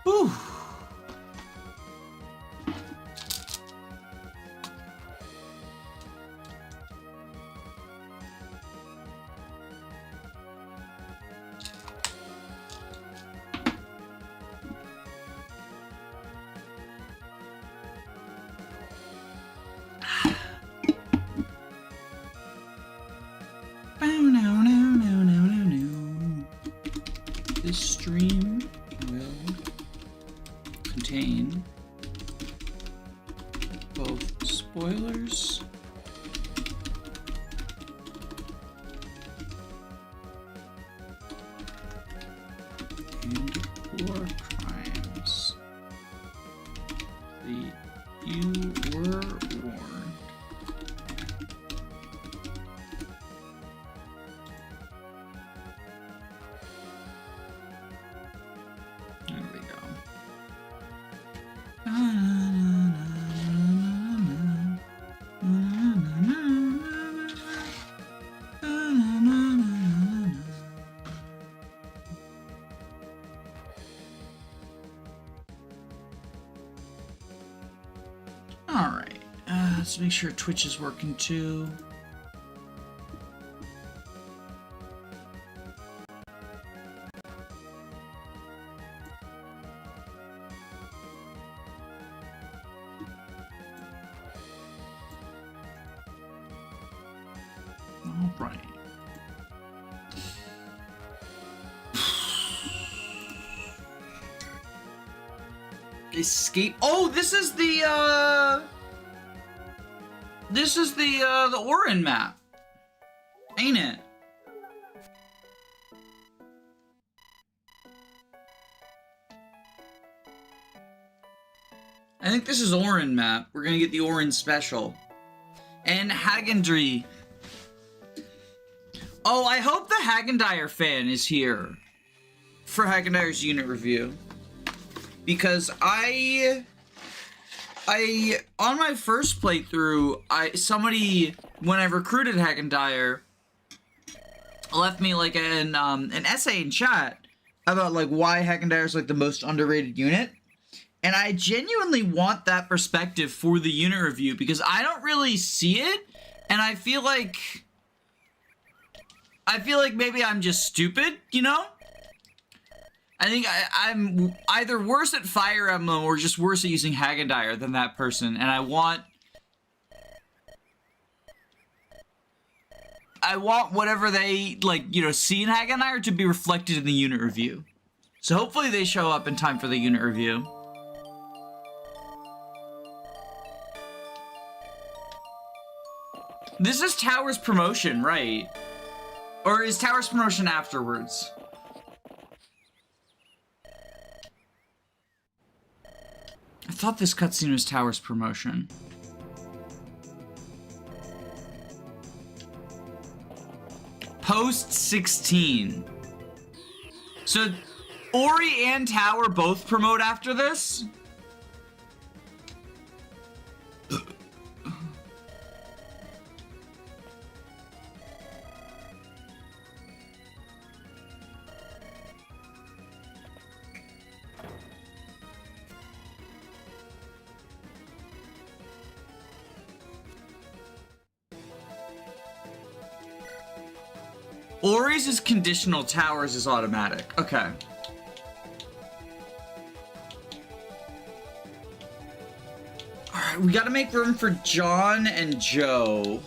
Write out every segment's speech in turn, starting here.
Whew. This stream will contain both spoilers and war crimes. You were warned. There we go. All right, let's make sure Twitch is working too. All right. Escape. Oh, this is the Orin map, ain't it? I think this is Orin map. We're gonna get the Orin special. And Hagendry. Oh, I hope the Hagendire fan is here for Hagendire's unit review. Because I on my first playthrough, somebody, when I recruited Hagendire, left me like an essay in chat about like why Hagendire is like the most underrated unit. And I genuinely want that perspective for the unit review because I don't really see it, and I feel like maybe I'm just stupid, you know? I think I'm either worse at Fire Emblem or just worse at using Hagendire than that person, and I want whatever they, like, you know, see in Hagendire to be reflected in the unit review. So hopefully they show up in time for the unit review. This is Tower's promotion, right? Or is Tower's promotion afterwards? I thought this cutscene was Tower's promotion. Post 16. So, Ori and Tower both promote after this? Ori's is conditional, Tower's is automatic. Okay. Alright, we gotta make room for John and Joe.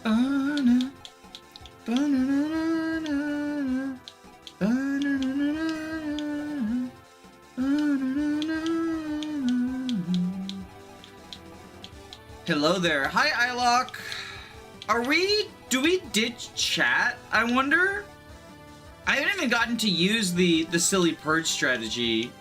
Ba-na, ba-na-na-na-na, ba-na-na-na-na, ba-na-na-na-na. Hello there. Hi, Ilock. Do we ditch chat, I wonder? I haven't even gotten to use the silly purge strategy.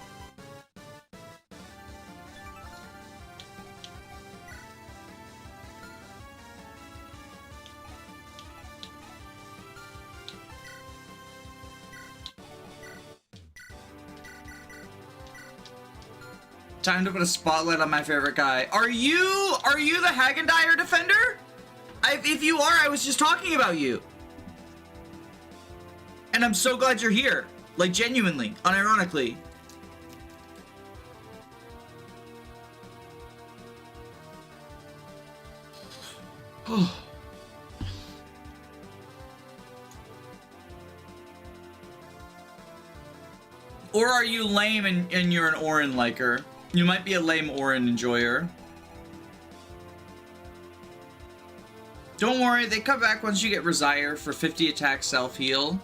Time to put a spotlight on my favorite guy. Are you the Hagendire defender? If you are, I was just talking about you. And I'm so glad you're here. Like, genuinely, unironically. Or are you lame and you're an Orin liker? You might be a lame Orin enjoyer. Don't worry, they come back once you get Resire for 50 attack self-heal.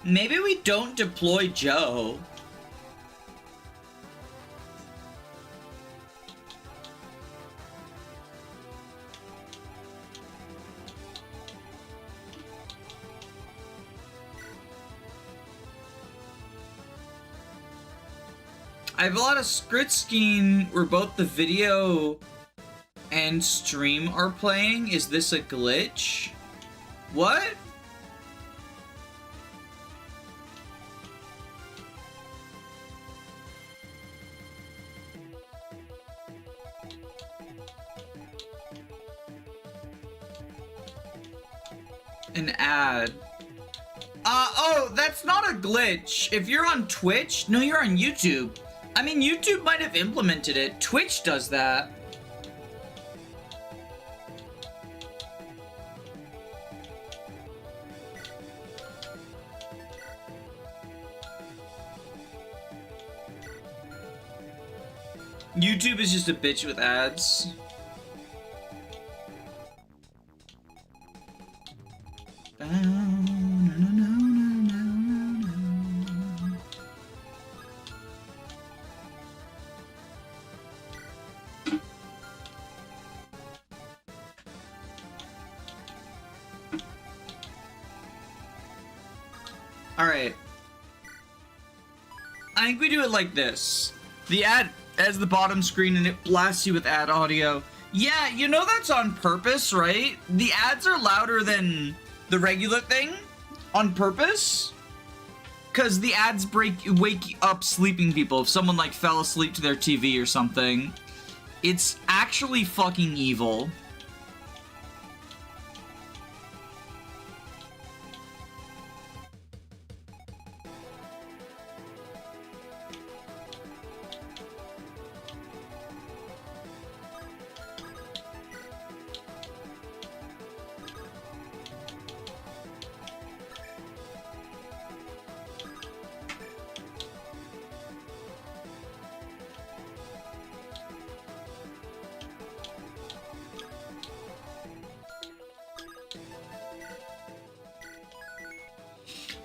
Maybe we don't deploy Joe. I have a lot of Skritskin where both the video and stream are playing. Is this a glitch? What? An ad. Oh, that's not a glitch. If you're on Twitch, no, you're on YouTube. I mean, YouTube might have implemented it. Twitch does that. YouTube is just a bitch with ads. Alright. I think we do it like this. The ad has the bottom screen and it blasts you with ad audio. Yeah, you know that's on purpose, right? The ads are louder than the regular thing on purpose. Because the ads wake up sleeping people. If someone like fell asleep to their TV or something. It's actually fucking evil.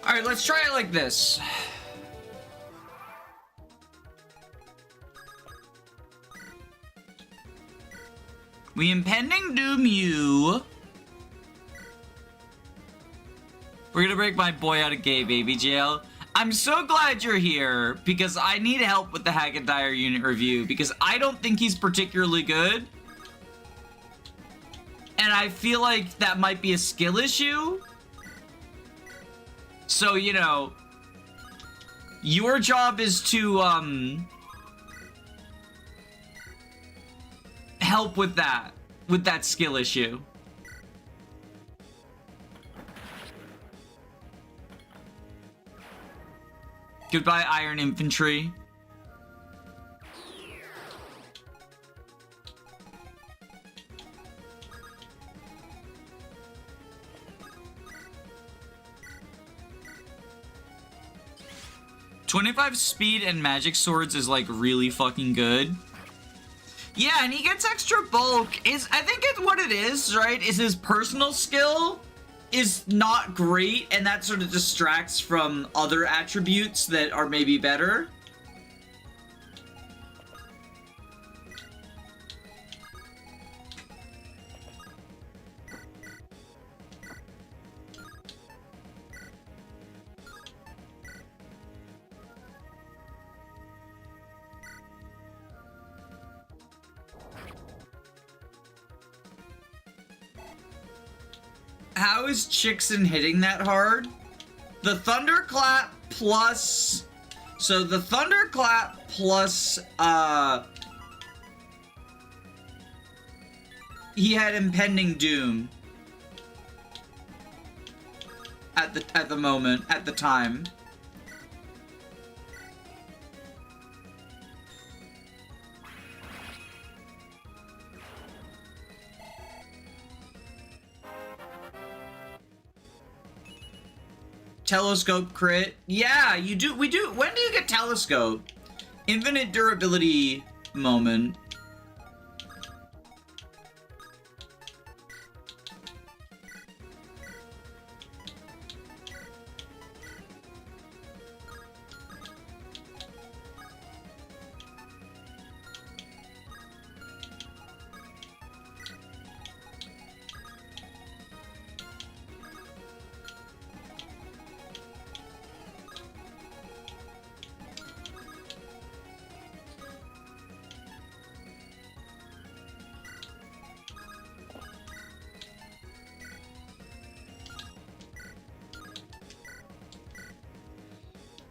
Alright, let's try it like this. We impending doom you. We're gonna break my boy out of gay baby jail. I'm so glad you're here, because I need help with the Hagendire unit review, because I don't think he's particularly good. And I feel like that might be a skill issue. So, you know, your job is to, help with that skill issue. Goodbye, Iron Infantry. 25 speed and magic swords is like really fucking good. Yeah, and he gets extra bulk. I think it's what it is, right? Is his personal skill is not great, and that sort of distracts from other attributes that are maybe better. How is Chixon hitting that hard? The Thunderclap plus... So the Thunderclap plus... He had Impending Doom. At the moment, at the time. Telescope crit. Yeah, you do. We do. When do you get telescope? Infinite durability moment.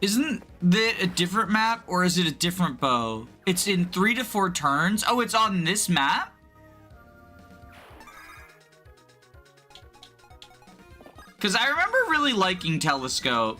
Isn't that a different map, or is it a different bow? It's in 3 to 4 turns? Oh, it's on this map? Because I remember really liking Telescope.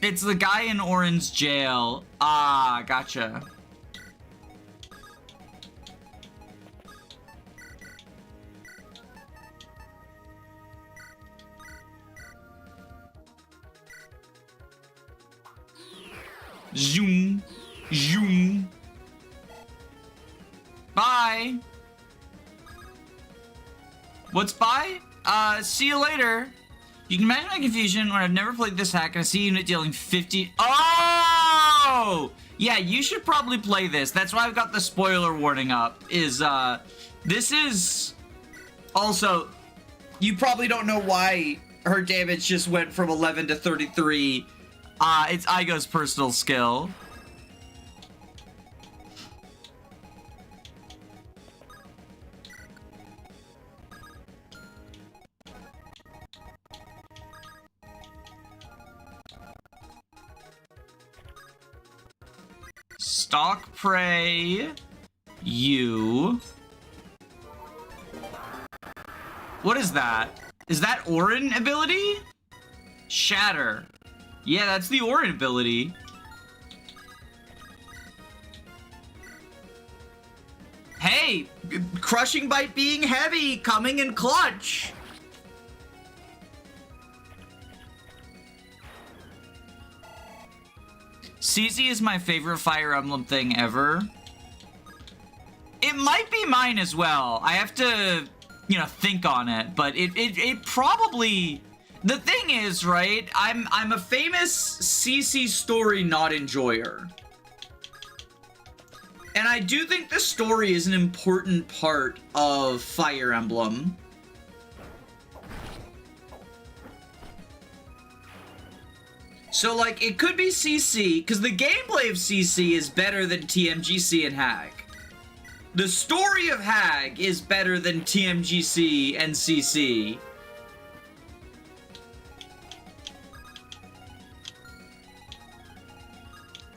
It's the guy in Orange jail. Ah, gotcha. Zoom. Zoom. Bye. What's bye? See you later. You can imagine my confusion when I've never played this hack and I see a unit dealing 50... Oh! Yeah, you should probably play this. That's why I've got the spoiler warning up, this is... Also, you probably don't know why her damage just went from 11 to 33. It's Igo's personal skill. Stalk Prey, you. What is that? Is that Orin ability? Shatter. Yeah, that's the Orin ability. Hey, Crushing Bite being heavy, coming in clutch. CC is my favorite Fire Emblem thing ever. It might be mine as well. I have to, you know, think on it, but it probably... The thing is, right, I'm a famous CC story not enjoyer. And I do think the story is an important part of Fire Emblem. So, like, it could be CC, because the gameplay of CC is better than TMGC and Hag. The story of Hag is better than TMGC and CC.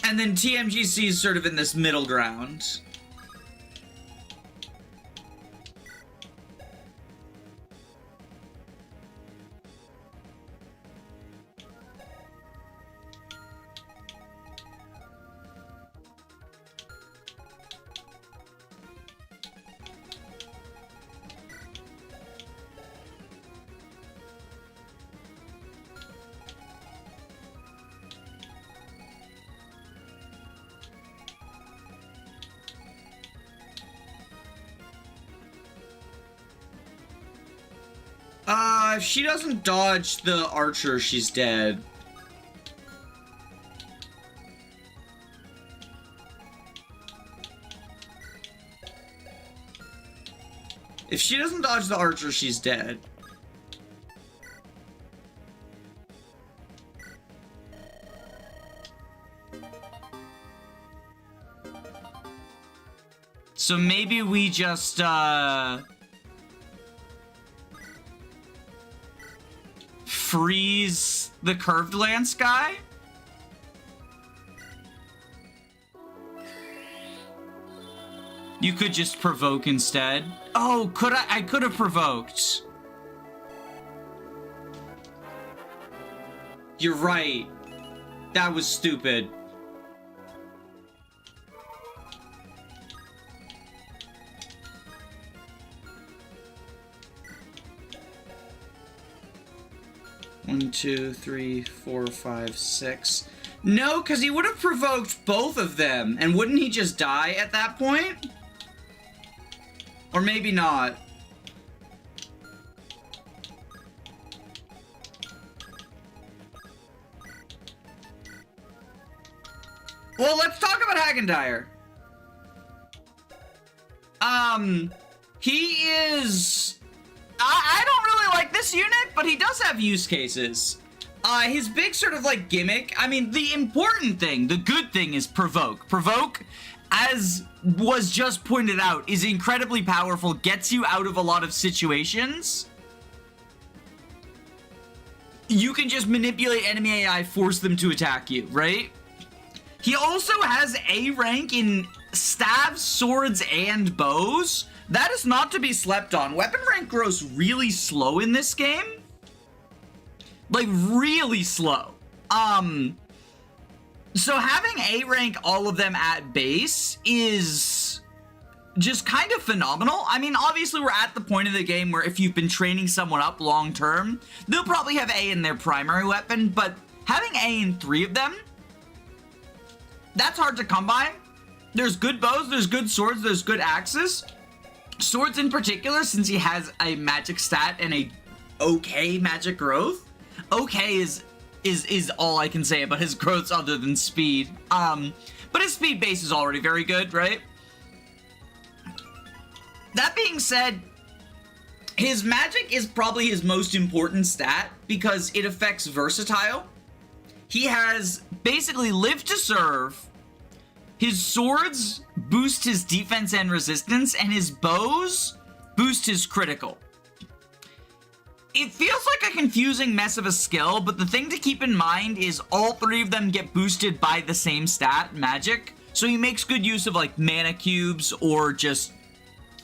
And then TMGC is sort of in this middle ground. If she doesn't dodge the archer, she's dead. If she doesn't dodge the archer, she's dead. So maybe we just, freeze the curved lance guy? You could just provoke instead. Oh, could I could have provoked. You're right. That was stupid. One, two, three, 4, 5, 6. No, because he would have provoked both of them, and wouldn't he just die at that point? Or maybe not. Well, let's talk about Hagendire. He is... I don't really like this unit, but he does have use cases. His big sort of like gimmick, I mean, the important thing, the good thing is provoke. Provoke, as was just pointed out, is incredibly powerful, gets you out of a lot of situations. You can just manipulate enemy AI, force them to attack you, right? He also has A rank in staves, swords, and bows. That is not to be slept on. Weapon rank grows really slow in this game. Like, really slow. So having A rank all of them at base is just kind of phenomenal. I mean, obviously we're at the point of the game where if you've been training someone up long term, they'll probably have A in their primary weapon, but having A in 3 of them, that's hard to come by. There's good bows, there's good swords, there's good axes. Swords in particular, since he has a magic stat and a okay magic growth. Okay is all I can say about his growths other than speed. But his speed base is already very good, right? That being said, his magic is probably his most important stat because it affects versatile. He has basically live to serve. His swords boost his defense and resistance, and his bows boost his critical. It feels like a confusing mess of a skill, but the thing to keep in mind is all 3 of them get boosted by the same stat, magic. So he makes good use of like mana cubes or just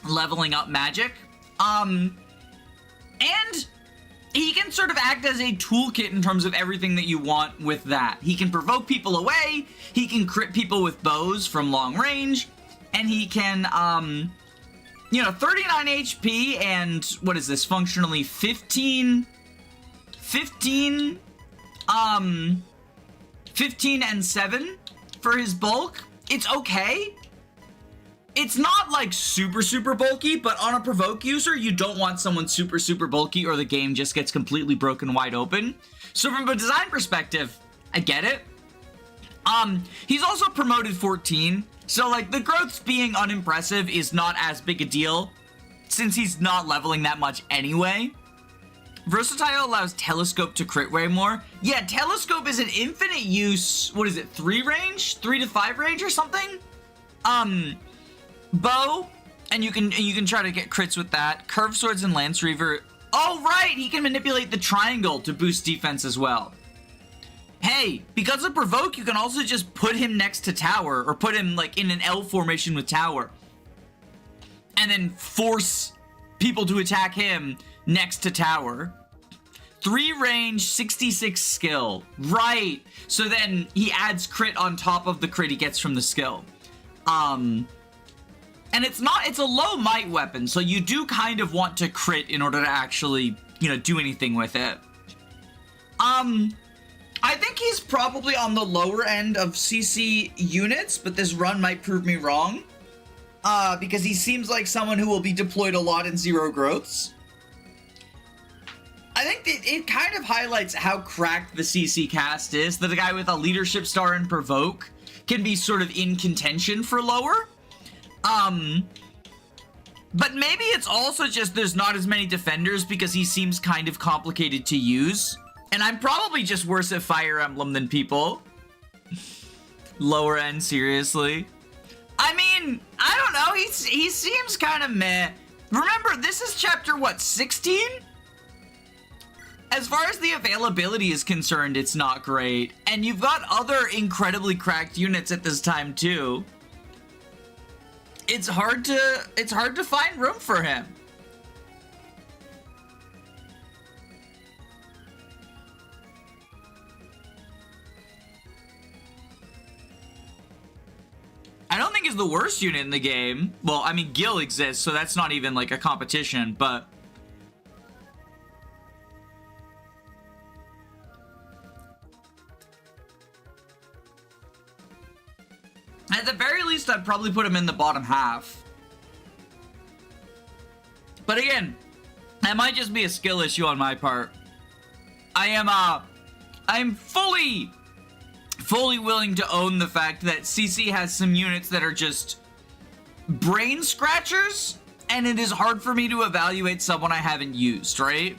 leveling up magic. And he can sort of act as a toolkit in terms of everything that you want with that. He can provoke people away, he can crit people with bows from long range, and he can, you know, 39 HP and, what is this, functionally 15 and 7 for his bulk. It's okay. It's not like super bulky, but on a provoke user, you don't want someone super bulky or the game just gets completely broken wide open. So from a design perspective, I get it. He's also promoted 14, so like the growths being unimpressive is not as big a deal since he's not leveling that much anyway. Versatile allows Telescope to crit way more. Yeah, Telescope is an infinite use, what is it, 3 range? 3 to 5 range or something? Bow, and you can try to get crits with that. Curved swords and Lance Reaver. Oh right, he can manipulate the triangle to boost defense as well. hey, because of provoke, you can also just put him next to tower, or put him like in an L formation with tower, and then force people to attack him next to tower. 3 range, 66 skill. Right. So then he adds crit on top of the crit he gets from the skill. And it's a low might weapon, so you do kind of want to crit in order to actually, you know, do anything with it. I think he's probably on the lower end of CC units, but this run might prove me wrong. Because he seems like someone who will be deployed a lot in zero growths. I think it kind of highlights how cracked the CC cast is, that a guy with a leadership star and provoke can be sort of in contention for lower. But maybe it's also just there's not as many defenders because he seems kind of complicated to use. And I'm probably just worse at Fire Emblem than people. Lower end, seriously. I mean, I don't know, he seems kind of meh. Remember, this is chapter, what, 16? As far as the availability is concerned, it's not great. And you've got other incredibly cracked units at this time, too. It's hard to find room for him. I don't think he's the worst unit in the game. Well, I mean, Gil exists, so that's not even like a competition, but... at the very least, I'd probably put him in the bottom half. But again, that might just be a skill issue on my part. I'm fully willing to own the fact that CC has some units that are just brain scratchers, and it is hard for me to evaluate someone I haven't used, right?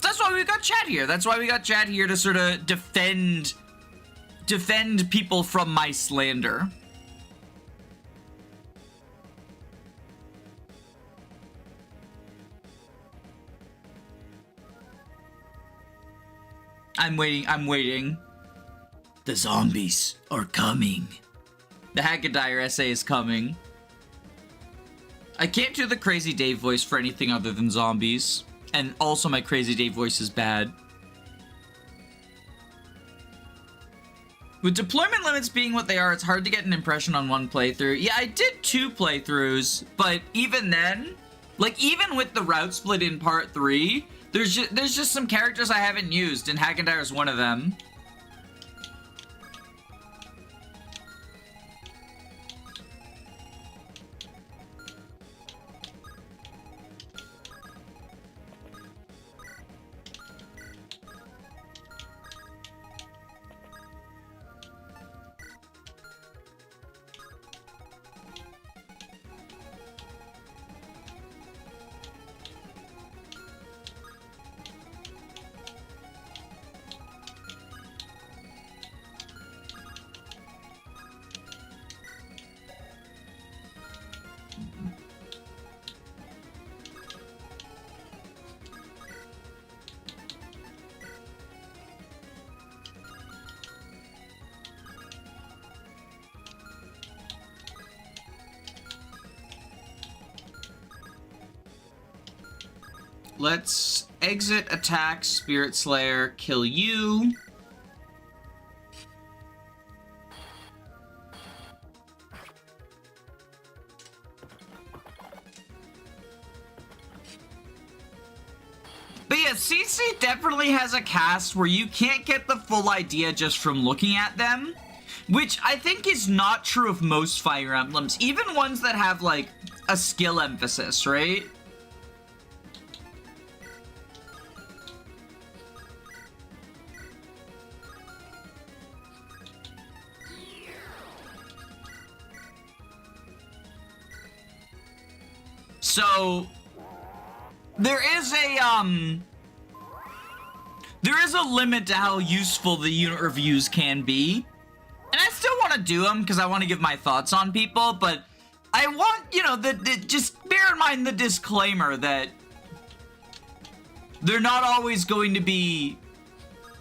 That's why we got chat here. That's why we got chat here to sort of defend people from my slander. I'm waiting. The zombies are coming. The Hagadire essay is coming. I can't do the Crazy Dave voice for anything other than zombies. And also my Crazy Dave voice is bad. With deployment limits being what they are, it's hard to get an impression on one playthrough. Yeah, I did 2 playthroughs, but even then, like even with the route split in part 3, there's just some characters I haven't used, and Hagadire is one of them. Let's exit, attack, Spirit Slayer, kill you. But yeah, CC definitely has a cast where you can't get the full idea just from looking at them, which I think is not true of most Fire Emblems, even ones that have like a skill emphasis, right? So there is a limit to how useful the unit reviews can be, and I still want to do them because I want to give my thoughts on people, but I want, you know, just bear in mind the disclaimer that they're not always going to be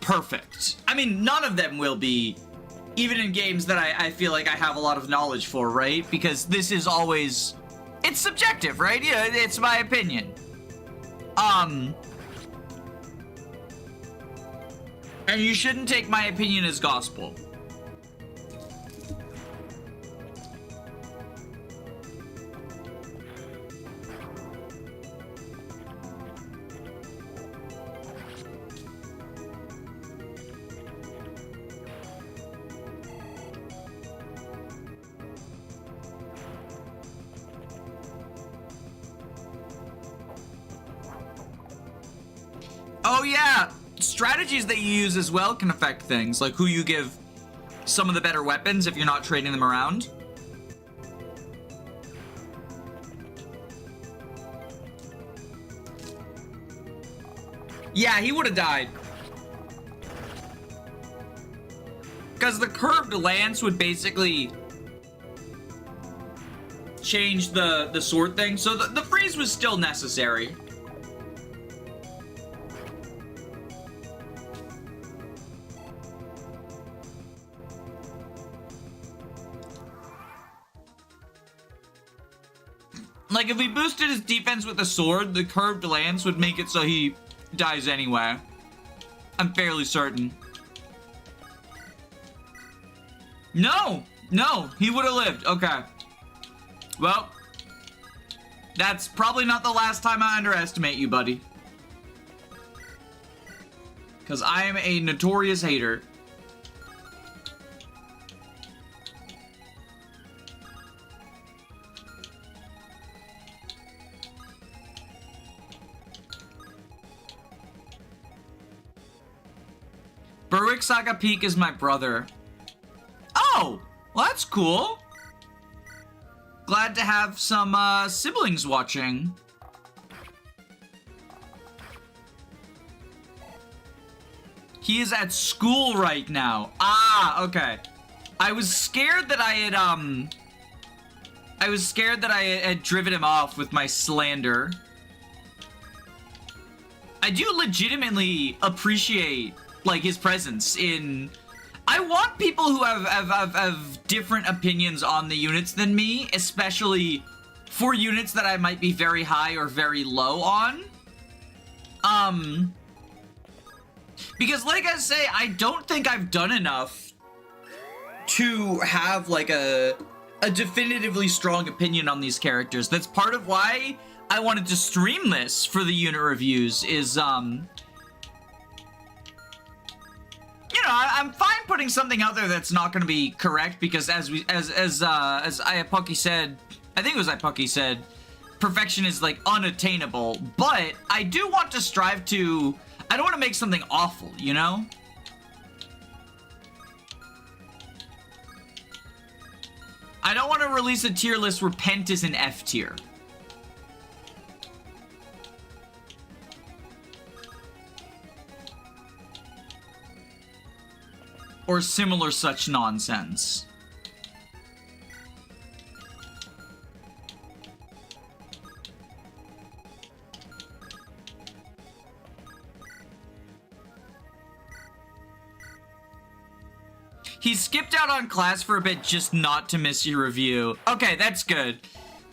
perfect. I mean, none of them will be, even in games that I feel like I have a lot of knowledge for, right? Because this is always, it's subjective, right? Yeah, it's my opinion. And you shouldn't take my opinion as gospel. Oh yeah, strategies that you use as well can affect things, like who you give some of the better weapons if you're not trading them around. Yeah, he would have died. Because the curved lance would basically change the sword thing, so the freeze was still necessary. Like, if we boosted his defense with a sword, the curved lance would make it so he dies anyway. I'm fairly certain. No! No! He would have lived. Okay. Well, that's probably not the last time I underestimate you, buddy. Because I am a notorious hater. Berwick Saga Peak is my brother. Oh, well, that's cool. Glad to have some siblings watching. He is at school right now. Ah, okay. I was scared that I had driven him off with my slander. I do legitimately appreciate, like, his presence in... I want people who have different opinions on the units than me, especially for units that I might be very high or very low on. Because like I say, I don't think I've done enough to have, like, a definitively strong opinion on these characters. That's part of why I wanted to stream this for the unit reviews, is, you know, I'm fine putting something out there that's not going to be correct, because as Iapucky said, I think it was Iapucky said, perfection is, like, unattainable. But I do want to strive to, I don't want to make something awful, you know? I don't want to release a tier list where Pent is an F tier. Or similar such nonsense. He skipped out on class for a bit just not to miss your review. Okay, that's good.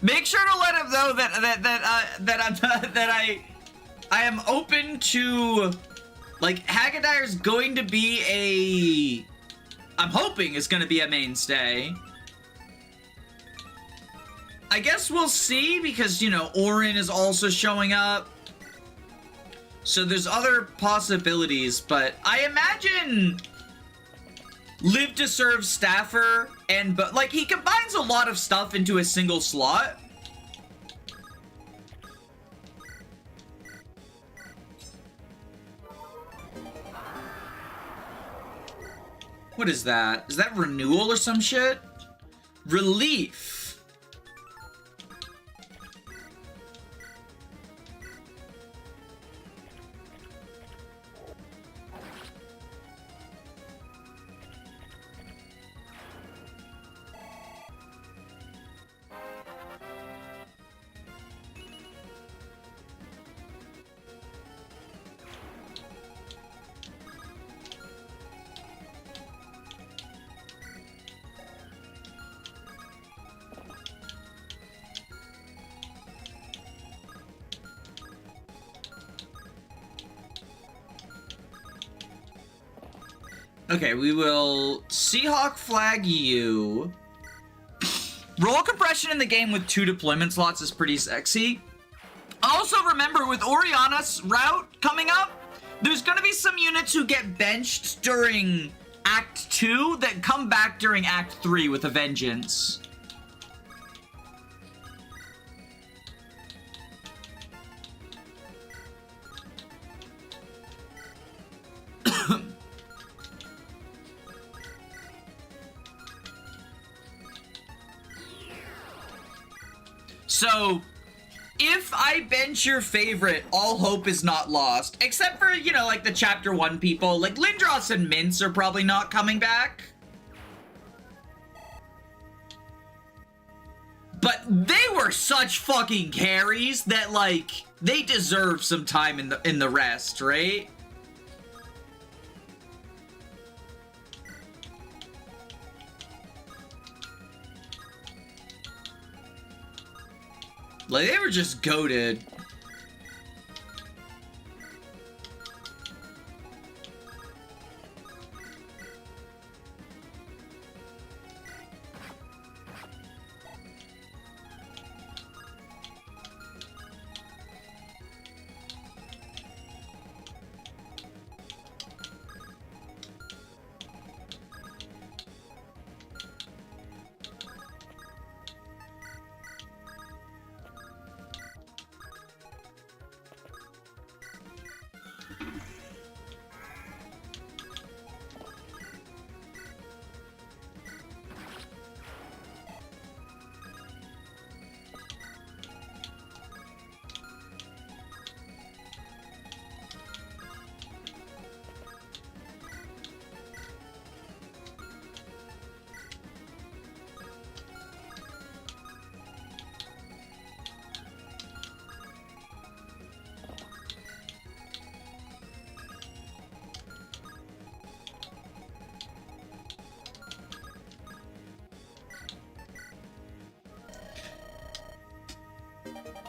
Make sure to let him know that I am open to, like, Hagedire's going to be a... I'm hoping it's going to be a mainstay. I guess we'll see, because, you know, Orin is also showing up. So there's other possibilities, but I imagine Live to Serve Staffer and... But, like, he combines a lot of stuff into a single slot. What is that? Is that renewal or some shit? Relief. Okay, we will Seahawk flag you. Roll compression in the game with 2 deployment slots is pretty sexy. Also remember, with Oriana's route coming up, there's gonna be some units who get benched during Act 2 that come back during Act 3 with a vengeance. So, if I bench your favorite, all hope is not lost. Except for, you know, like the Chapter 1 people. Like, Lindros and Mince are probably not coming back. But they were such fucking carries that, like, they deserve some time in the rest, right? Like, they were just goated.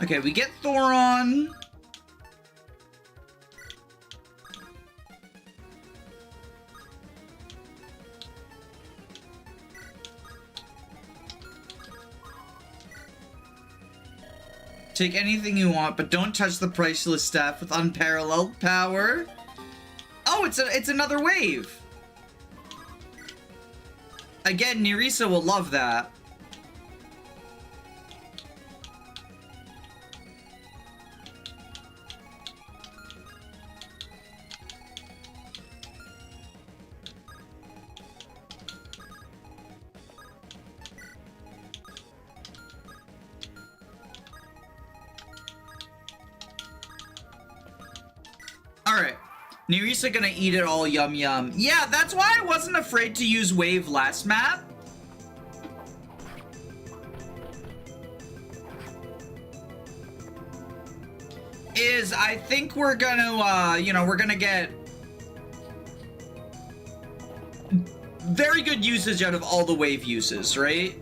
Okay, we get Thoron. Take anything you want, but don't touch the priceless staff with unparalleled power. Oh, it's another wave. Again, Nerissa will love that. Alright. Nerissa gonna eat it all, yum yum. Yeah, that's why I wasn't afraid to use wave last map. Is I think we're gonna, you know, we're gonna get very good usage out of all the wave uses, right?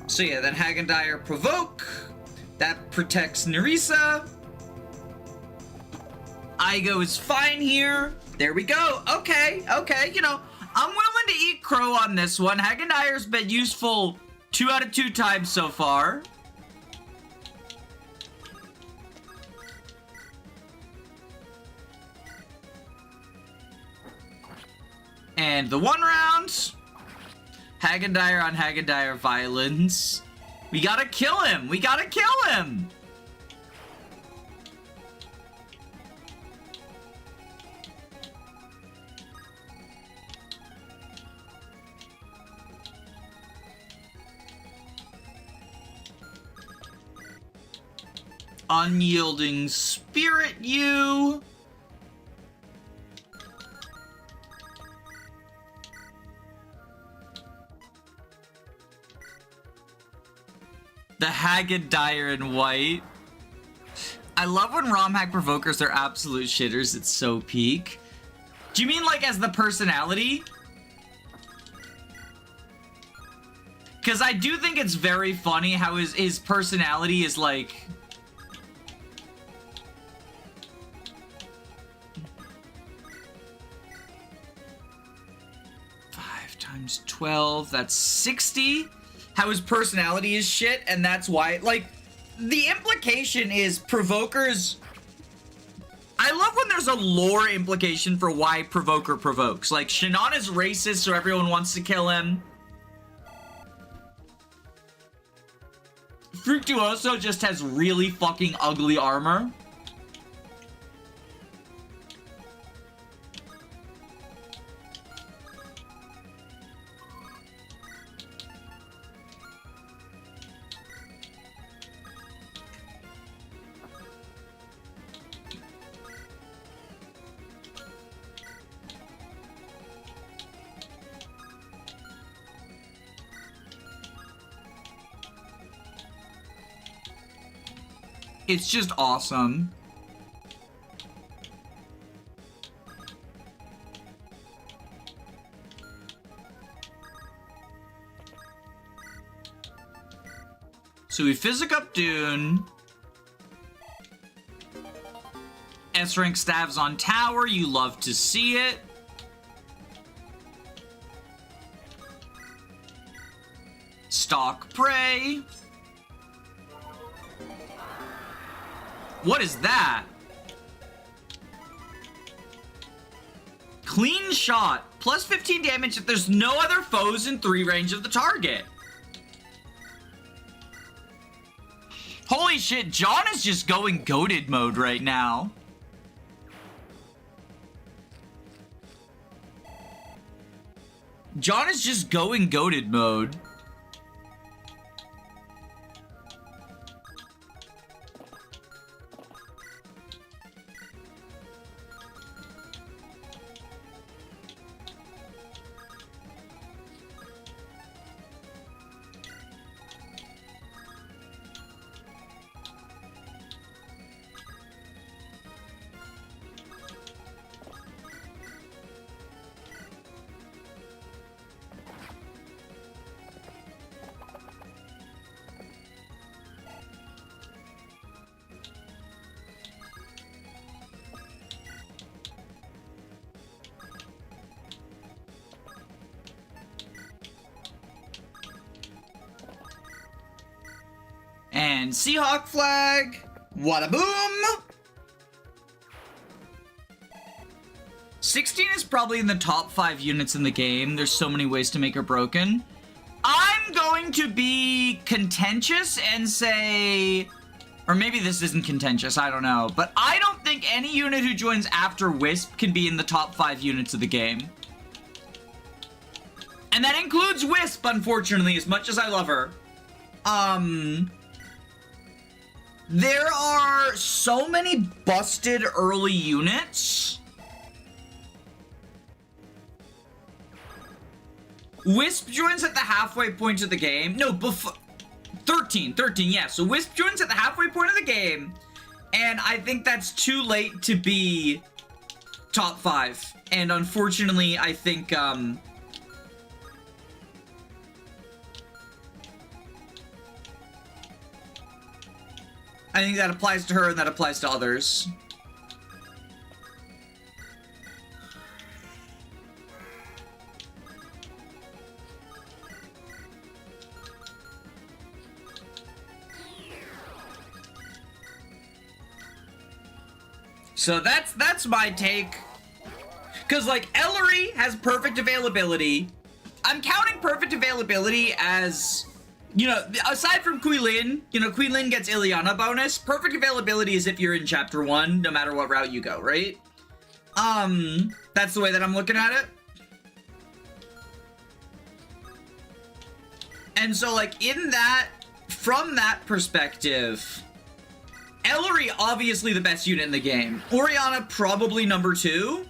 So yeah, then Hagendire provoke. That protects Nerissa. Igo is fine here. There we go. Okay, okay. You know, I'm willing to eat crow on this one. Hagendire's been useful 2 out of 2 times so far. And the 1 round. Hagendire on Hagendire violence. We gotta kill him! We gotta kill him! Unyielding Spirit you. The Hagendire in white. I love when ROM hack provokers are absolute shitters. It's so peak. Do you mean like as the personality? Because I do think it's very funny how his personality is like... Times 12, that's 60. How his personality is shit, and that's why, like, the implication is Provoker's... I love when there's a lore implication for why Provoker provokes. Like, Shinon is racist, so everyone wants to kill him. Fructuoso just has really fucking ugly armor. It's just awesome. So we physic up Dune. S-rank stabs on tower, you love to see it. Stalk prey. What is that? Clean shot. Plus 15 damage if there's no other foes in 3 range of the target. Holy shit, John is just going goated mode right now. John is just going goated mode. And Seahawk flag. Wada boom. 16 is probably in the top 5 units in the game. There's so many ways to make her broken. I'm going to be contentious and say, or maybe this isn't contentious, I don't know. But I don't think any unit who joins after Wisp can be in the top 5 units of the game. And that includes Wisp, unfortunately, as much as I love her. There are so many busted early units. Wisp joins at the halfway point of the game. No, before 13, yeah. So Wisp joins at the halfway point of the game, and I think that's too late to be top 5. And unfortunately, I think that applies to her and that applies to others. So that's my take. Because, like, Ellerie has perfect availability. I'm counting perfect availability as, you know, aside from Quilin, you know, Quilin gets Ileana bonus. Perfect availability is if you're in Chapter 1, no matter what route you go, right? That's the way that I'm looking at it. And so, like, in that, from that perspective, Ellerie, obviously the best unit in the game. Orianna, probably number 2.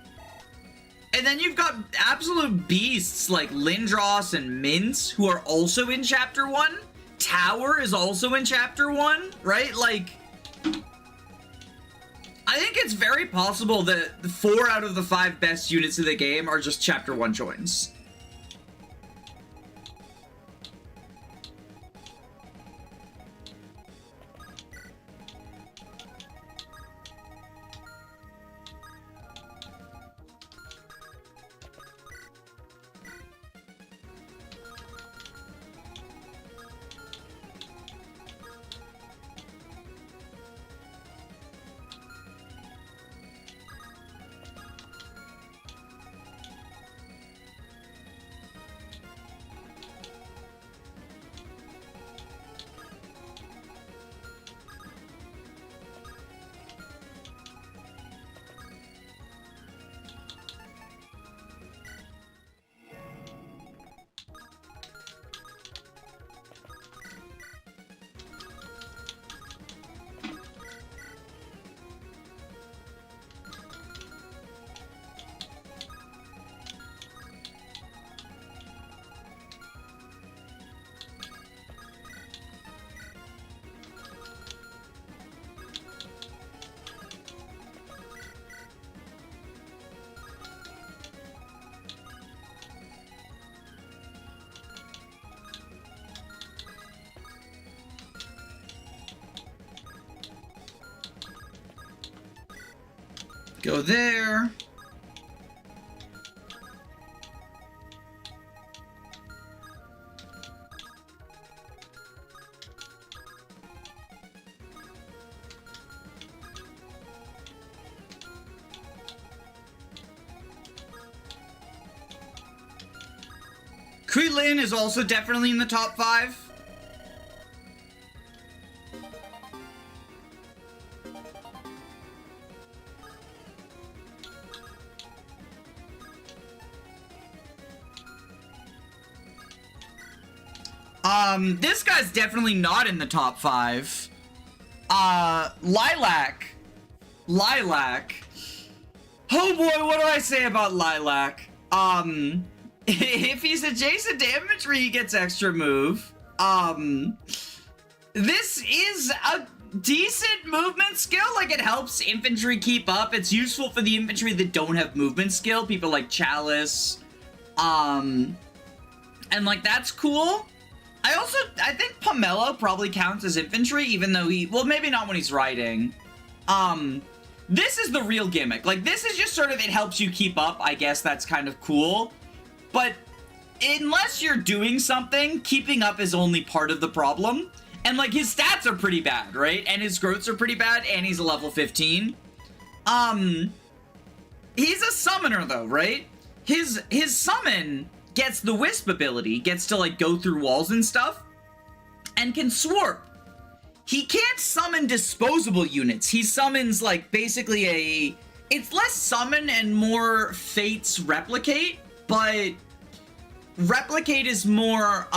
And then you've got absolute beasts like Lindros and Mince, who are also in Chapter 1. Tower is also in Chapter 1, right? Like, I think it's very possible that 4 out of the 5 best units of the game are just Chapter 1 joins. Go there. Kui Lin is also definitely in the top 5. This guy's definitely not in the top 5. Lilac. Oh boy, what do I say about Lilac? If he's adjacent to infantry, he gets extra move. This is a decent movement skill. Like, it helps infantry keep up. It's useful for the infantry that don't have movement skill. People like Chalice. And like, that's cool. I think Pomelo probably counts as infantry, even though well, maybe not when he's riding. This is the real gimmick. Like, this is just sort of, it helps you keep up. I guess that's kind of cool. But unless you're doing something, keeping up is only part of the problem. And, like, his stats are pretty bad, right? And his growths are pretty bad, and he's a level 15. He's a summoner, though, right? His summon gets the Wisp ability, gets to, like, go through walls and stuff, and can swarp. He can't summon disposable units. He summons, like, basically it's less summon and more Fates Replicate, but Replicate is more,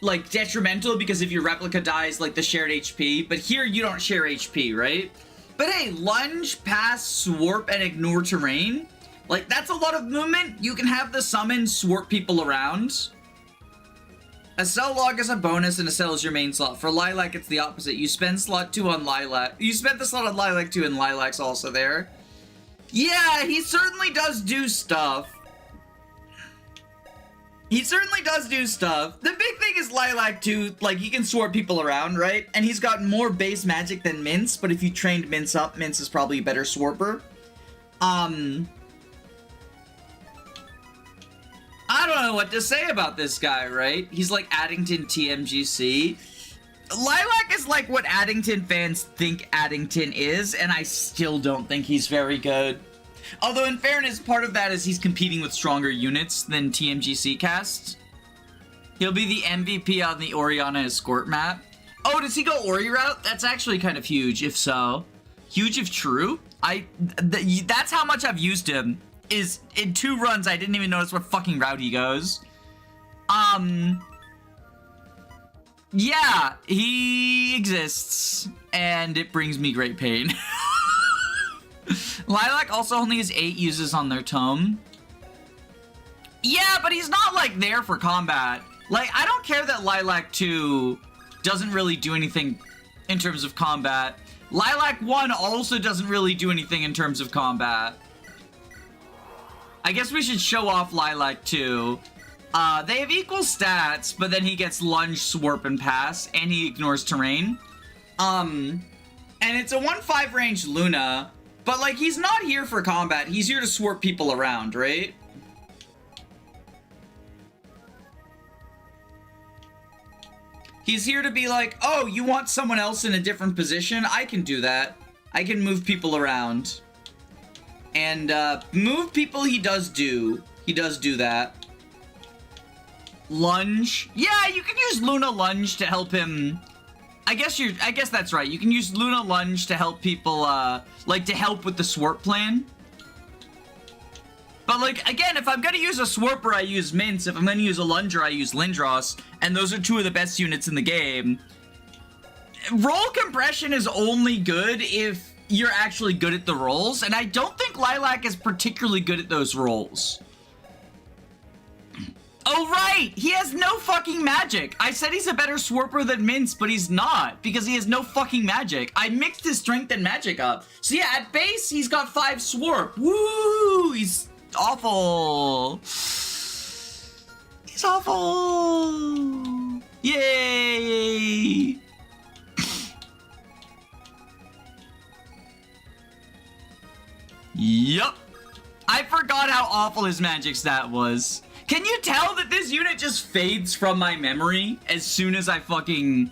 like, detrimental, because if your replica dies, like, the shared HP, but here you don't share HP, right? But hey, lunge, pass, swarp, and ignore terrain. Like, that's a lot of movement. You can have the summon swarp people around. A cell log is a bonus and a cell is your main slot. For Lilac, it's the opposite. You spend slot 2 on Lilac. You spent the slot on Lilac 2 and Lilac's also there. Yeah, he certainly does do stuff. He certainly does do stuff. The big thing is Lilac 2, like, he can swarp people around, right? And he's got more base magic than Mince, but if you trained Mince up, Mince is probably a better swarper. I don't know what to say about this guy, right? He's like Addington TMGC. Lilac is like what Addington fans think Addington is, and I still don't think he's very good. Although, in fairness, part of that is he's competing with stronger units than TMGC casts. He'll be the MVP on the Oriana Escort map. Oh, does he go Ori route? That's actually kind of huge, if so. Huge if true. That's how much I've used him. Is in 2 runs, I didn't even notice what fucking route he goes. Yeah, he exists, and it brings me great pain. Lilac also only has 8 uses on their tome. Yeah, but he's not, like, there for combat. Like, I don't care that Lilac 2 doesn't really do anything in terms of combat. Lilac 1 also doesn't really do anything in terms of combat. I guess we should show off Lilac 2. They have equal stats, but then he gets lunge, swarp, and pass, and he ignores terrain. And it's a 1-5 range Luna, but, like, he's not here for combat. He's here to swarp people around, right? He's here to be like, oh, you want someone else in a different position? I can do that. I can move people around. And, move people he does do. He does do that. Lunge. Yeah, you can use Luna Lunge to help him. I guess that's right. You can use Luna Lunge to help people, like, to help with the swarp plan. But, like, again, if I'm gonna use a swarper, I use Mince. If I'm gonna use a lunger, I use Lindros. And those are 2 of the best units in the game. Roll compression is only good if you're actually good at the rolls, and I don't think Lilac is particularly good at those rolls. Oh, right! He has no fucking magic! I said he's a better swarper than Mince, but he's not, because he has no fucking magic. I mixed his strength and magic up. So yeah, at base, he's got 5 swarp. Woo! He's awful. He's awful. Yay! Yup. I forgot how awful his magic stat was. Can you tell that this unit just fades from my memory as soon as I fucking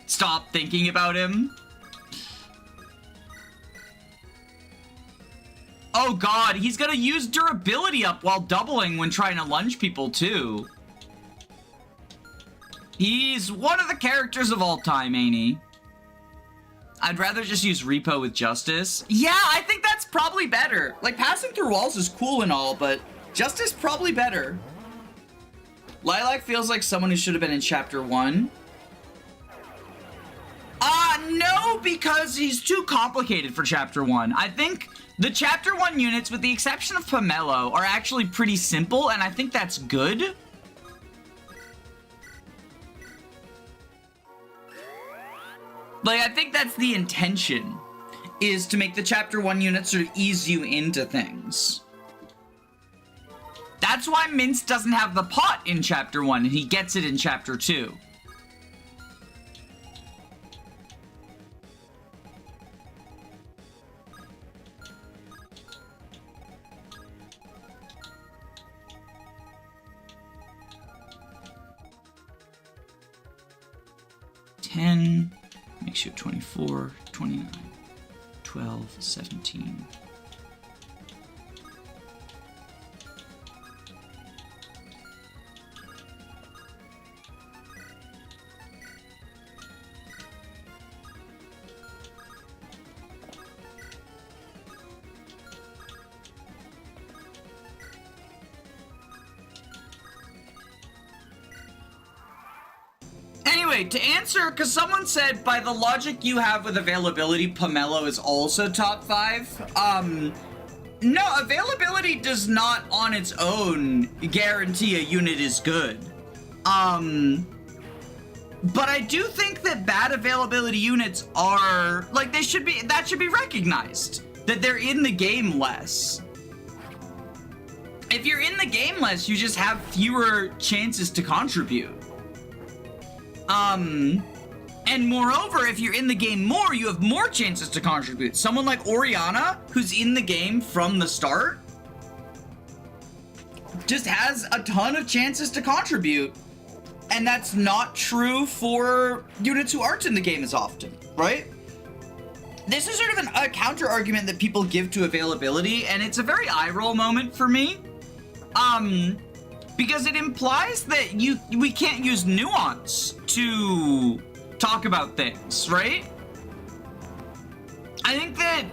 stop thinking about him? Oh god, he's gonna use durability up while doubling when trying to lunge people too. He's one of the characters of all time, ain't he? I'd rather just use Repo with Justice. Yeah, I think that's probably better. Like, passing through walls is cool and all, but Justice probably better. Lilac feels like someone who should have been in Chapter 1. No, because he's too complicated for Chapter 1. I think the Chapter 1 units, with the exception of Pomelo, are actually pretty simple, and I think that's good. Like, I think that's the intention, is to make the Chapter 1 units sort of ease you into things. That's why Mince doesn't have the pot in Chapter 1, and he gets it in Chapter 2. Makes you 24, 29, 12, 17. Anyway, to answer, because someone said, by the logic you have with availability, Pomelo is also top 5. No, availability does not on its own guarantee a unit is good. But I do think that bad availability units are, like, that should be recognized. That they're in the game less. If you're in the game less, you just have fewer chances to contribute. And moreover, if you're in the game more, you have more chances to contribute. Someone like Oriana, who's in the game from the start, just has a ton of chances to contribute. And that's not true for units who aren't in the game as often, right? This is sort of a counter argument that people give to availability, and it's a very eye roll moment for me. Because it implies that we can't use nuance to talk about things, right? I think that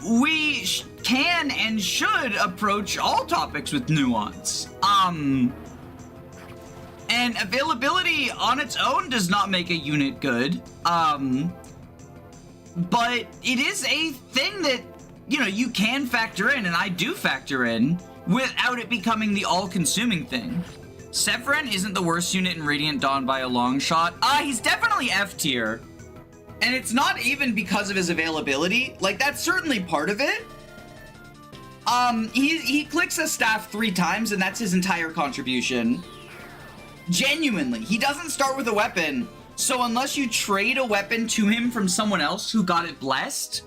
we can and should approach all topics with nuance. And availability on its own does not make a unit good. But it is a thing that, you know, you can factor in, and I do factor in, without it becoming the all-consuming thing. Severin isn't the worst unit in Radiant Dawn by a long shot. He's definitely F tier. And it's not even because of his availability. Like, that's certainly part of it. He clicks a staff 3 times, and that's his entire contribution. Genuinely. He doesn't start with a weapon, so unless you trade a weapon to him from someone else who got it blessed,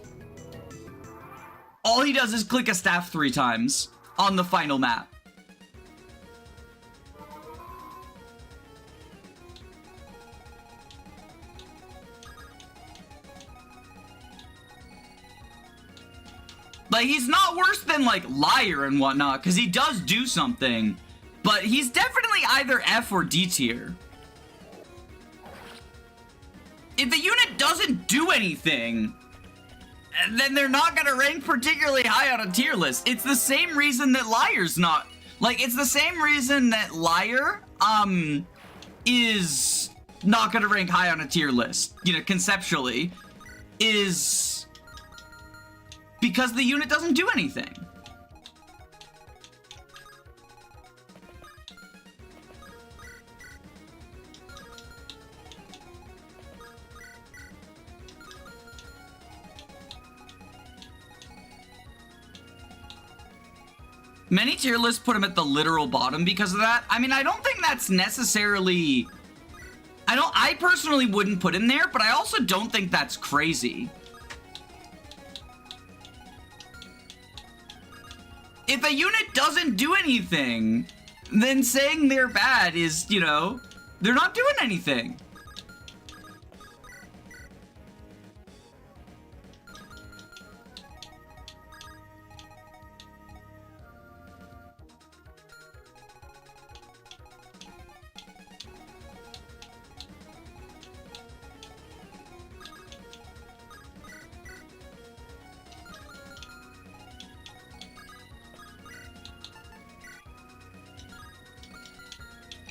all he does is click a staff 3 times on the final map. Like, he's not worse than, like, Liar and whatnot, because he does do something, but he's definitely either F or D tier. If the unit doesn't do anything, then they're not gonna rank particularly high on a tier list. It's the same reason that Liar's not. Like, it's the same reason that Liar, is not gonna rank high on a tier list, you know, conceptually, is because the unit doesn't do anything. Many tier lists put him at the literal bottom because of that. I mean, I don't think that's necessarily... I personally wouldn't put him there, but I also don't think that's crazy. If a unit doesn't do anything, then saying they're bad is, you know, they're not doing anything.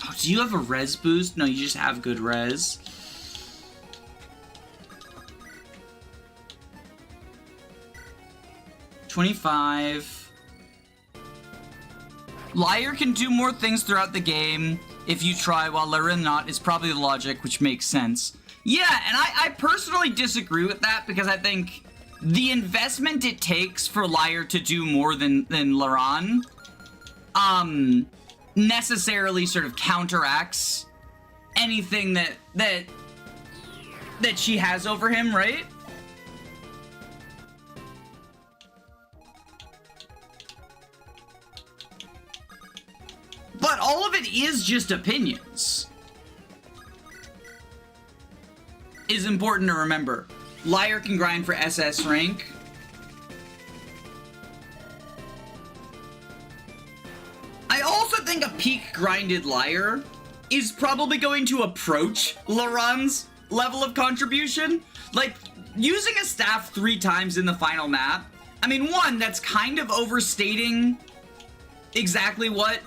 Oh, do you have a res boost? No, you just have good res. $25. Liar can do more things throughout the game if you try, while Lyra not is probably the logic, which makes sense. Yeah, and I personally disagree with that because I think the investment it takes for Liar to do more than Laran, necessarily sort of counteracts anything that she has over him, right? But all of it is just opinions. Is important to remember. Liar can grind for SS rank. I also think a peak grinded Liar is probably going to approach Laran's level of contribution. Like, using a staff 3 times in the final map, I mean, one, that's kind of overstating exactly what...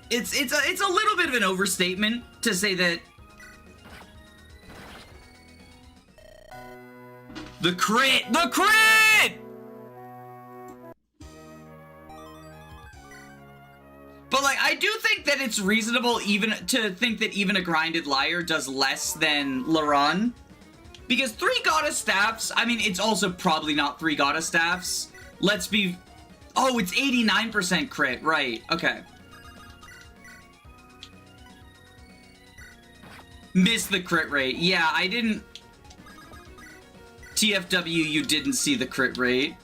It's a little bit of an overstatement to say that the crit! But like, I do think that it's reasonable even to think that even a grinded Liar does less than Laran. Because 3 Goddess Staffs, I mean, it's also probably not 3 Goddess Staffs. Let's be... Oh, it's 89% crit, right, okay. Missed the crit rate. Yeah, I didn't... TFW, you didn't see the crit rate.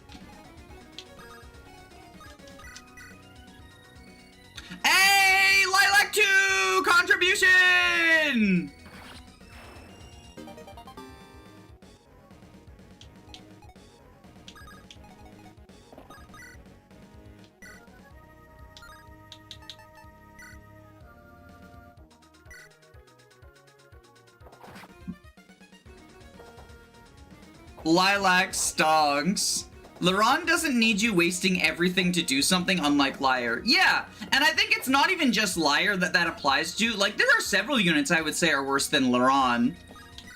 Hey! Lilac 2! Contribution! Lilac stonks. Laran doesn't need you wasting everything to do something, unlike Liar. Yeah, and I think it's not even just Liar that applies to. Like, there are several units I would say are worse than Laran.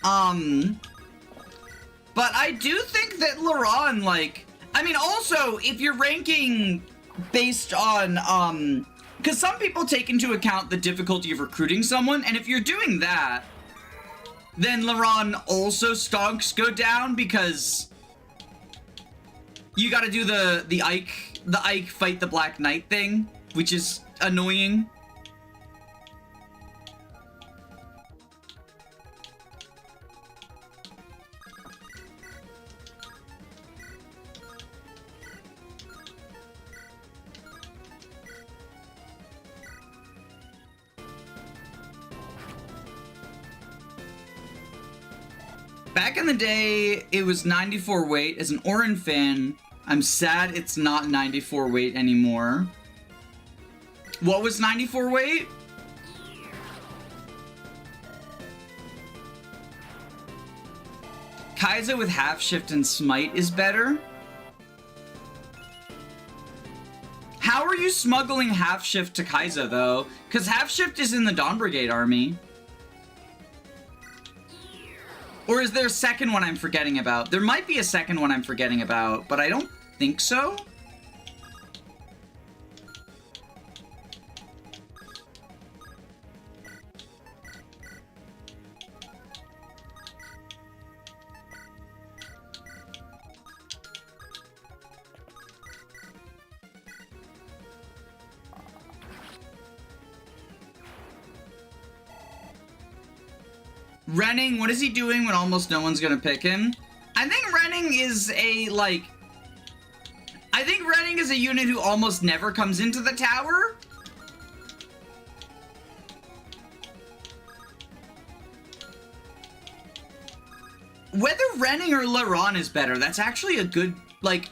But I do think that Laran, like... I mean, also, if you're ranking based on, because some people take into account the difficulty of recruiting someone, and if you're doing that... Then Laran also stonks go down because you gotta do the Ike fight the Black Knight thing, which is annoying. Back in the day, it was 94 weight. As an Orin fan, I'm sad it's not 94 weight anymore. What was 94 weight? Kai'Sa with half shift and smite is better. How are you smuggling half shift to Kai'Sa though? Because half shift is in the Dawn Brigade army. Or is there a second one I'm forgetting about? There might be a second one I'm forgetting about, but I don't think so. Renning, what is he doing when almost no one's gonna pick him? I think Renning is a, like... I think Renning is a unit who almost never comes into the tower. Whether Renning or Laron is better, that's actually a good, like...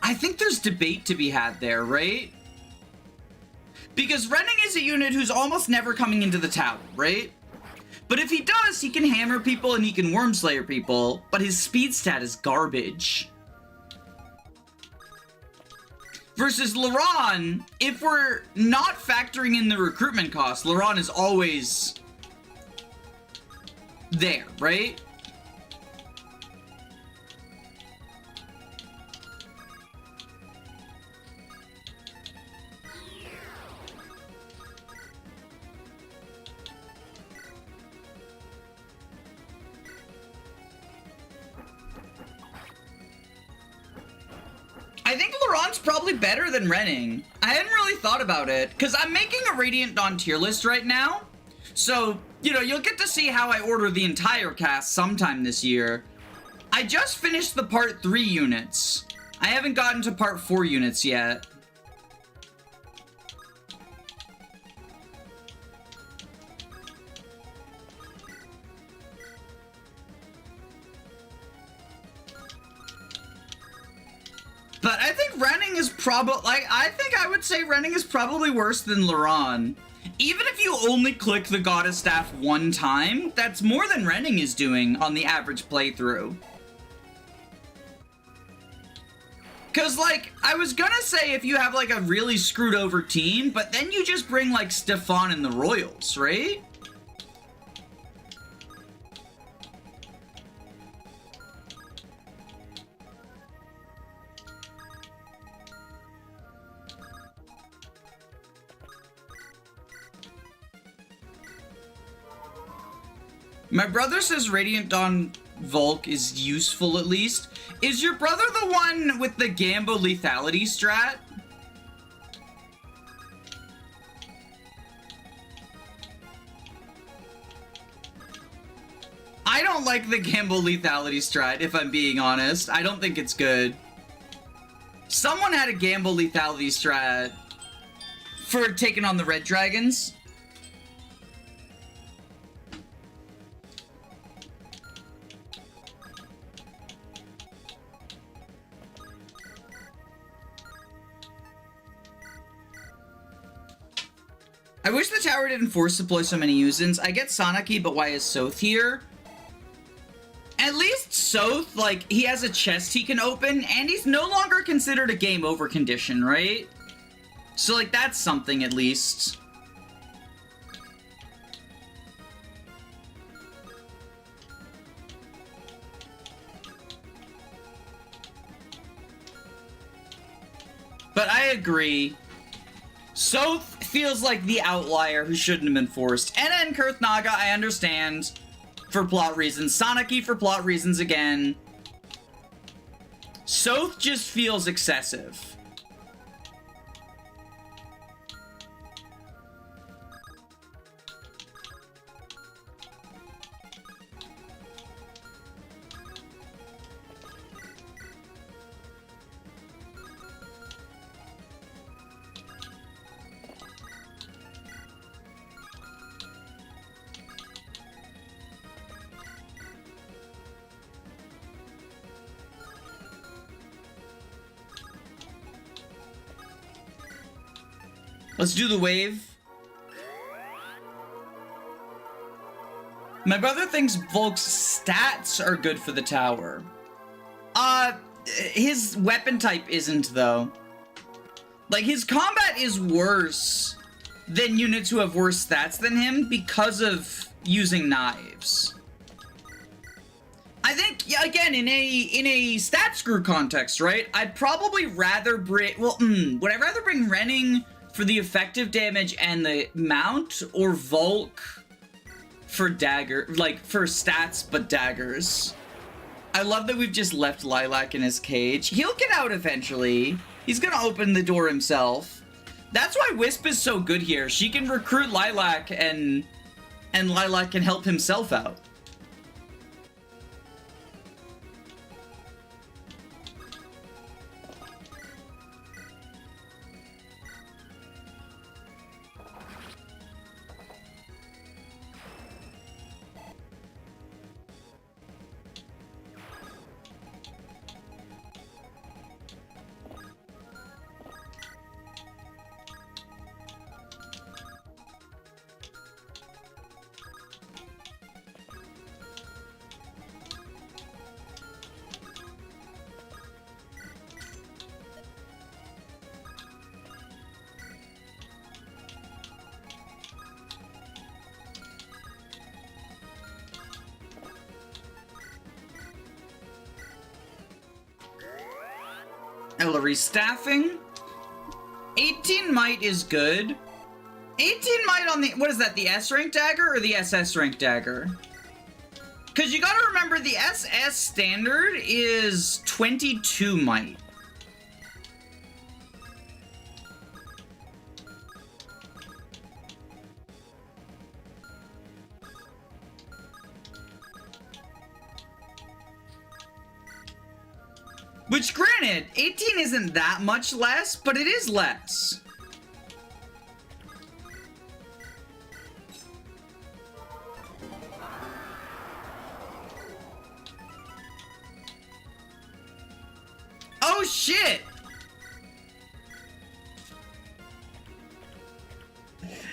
I think there's debate to be had there, right? Because Renning is a unit who's almost never coming into the tower, right? But if he does, he can hammer people and he can Wormslayer people, but his speed stat is garbage. Versus Laron, if we're not factoring in the recruitment cost, Laron is always there, right? I think Laron's probably better than Renning. I hadn't really thought about it, because I'm making a Radiant Dawn tier list right now. So, you know, you'll get to see how I order the entire cast sometime this year. I just finished the Part 3 units. I haven't gotten to Part 4 units yet. But I think Renning is probably, like, I think I would say Renning is probably worse than Laron. Even if you only click the Goddess Staff one time, that's more than Renning is doing on the average playthrough. Cause, like, I was gonna say if you have, like, a really screwed over team, but then you just bring, like, Stefan and the Royals, right? My brother says Radiant Dawn Volk is useful at least. Is your brother the one with the Gambo lethality strat? I don't like the Gambo lethality strat, if I'm being honest. I don't think it's good. Someone had a Gambo lethality strat for taking on the red dragons. I wish the tower didn't force deploy so many Yuzins. I get Sanaki, but why is Soth here? At least Soth, like, he has a chest he can open, and he's no longer considered a game over condition, right? So, like, that's something at least. But I agree. Soth feels like the outlier who shouldn't have been forced. Enna and Kurth Naga, I understand, for plot reasons. Sanaki for plot reasons again. Soth just feels excessive. Let's do the wave. My brother thinks Volk's stats are good for the tower. His weapon type isn't, though. Like, his combat is worse than units who have worse stats than him because of using knives. I think, yeah, again, in a stat screw context, right? I'd probably rather bring, well, would I rather bring Renning for the effective damage and the mount, or Volk for dagger, like, for stats but daggers? I love that we've just left Lilac in his cage. He'll get out eventually. He's gonna open the door himself. That's why Wisp is so good here. She can recruit Lilac and Lilac can help himself out. Ellerie staffing. 18 might is good. 18 might on the, what is that, the S rank dagger or the SS rank dagger? Because you gotta remember the SS standard is 22 might. Which, granted, 18 isn't that much less, but it is less. Oh, shit!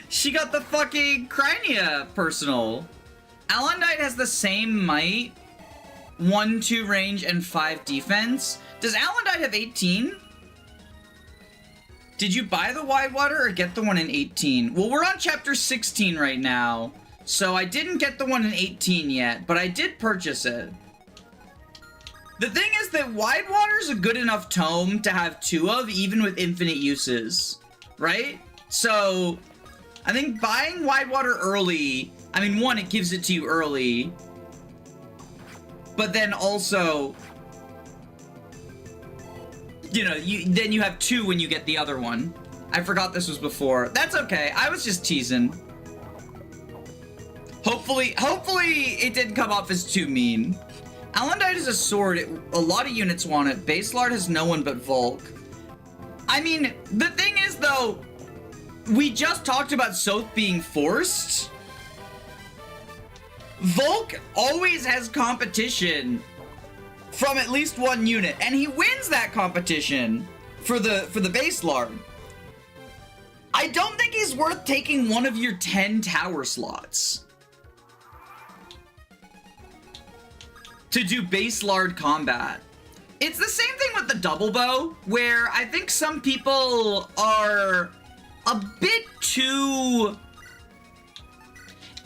She got the fucking Crimea personal. Alundite has the same might, 1-2 range, and 5 defense. Does Alundite have 18? Did you buy the wide water or get the one in 18? Well, we're on chapter 16 right now, so I didn't get the one in 18 yet, but I did purchase it. The thing is that wide water is a good enough tome to have 2 of, even with infinite uses, right? So, I think buying wide water early, I mean, one, it gives it to you early, but then also, you know, then you have 2 when you get the other one. I forgot this was before. That's okay. I was just teasing. Hopefully it didn't come off as too mean. Alundite is a sword. A lot of units want it. Base Lard has no one but Volk. I mean, the thing is, though, we just talked about Soth being forced. Volk always has competition from at least one unit, and he wins that competition for the base Lard. I don't think he's worth taking one of your 10 tower slots to do base Lard combat. It's the same thing with the double bow, where I think some people are a bit too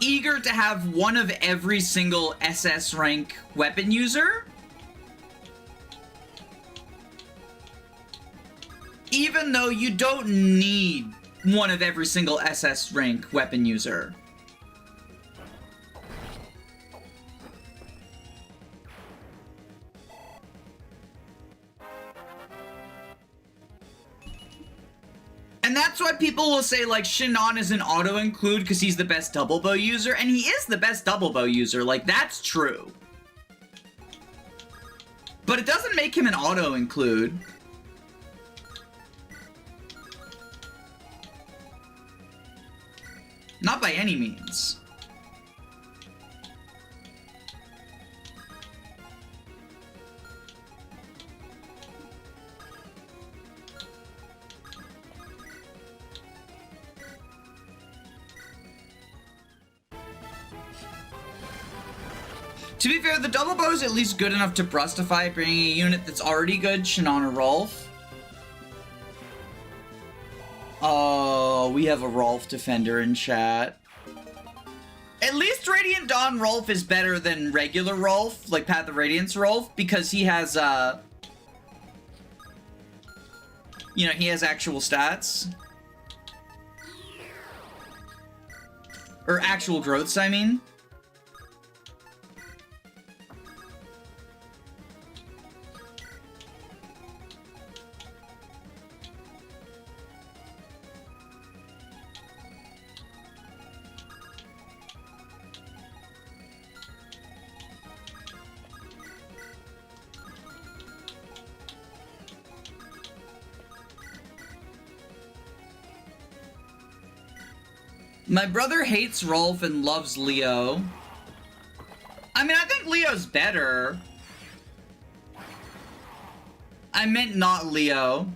eager to have one of every single SS rank weapon user, even though you don't need one of every single SS rank weapon user. And that's why people will say, like, Shinon is an auto-include because he's the best double bow user, and he is the best double bow user. Like, that's true. But it doesn't make him an auto-include. Not by any means. To be fair, the double bow is at least good enough to brustify bringing a unit that's already good, Shinon or Rolf. Oh, we have a Rolf defender in chat. At least Radiant Dawn Rolf is better than regular Rolf, like Path of Radiance Rolf, because he has, you know, he has actual stats. Or actual growths, I mean. My brother hates Rolf and loves Leo. I mean, I think Leo's better. I meant not Leo.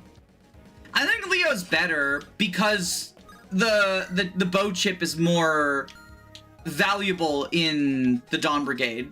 I think Leo's better because the bow chip is more valuable in the Dawn Brigade.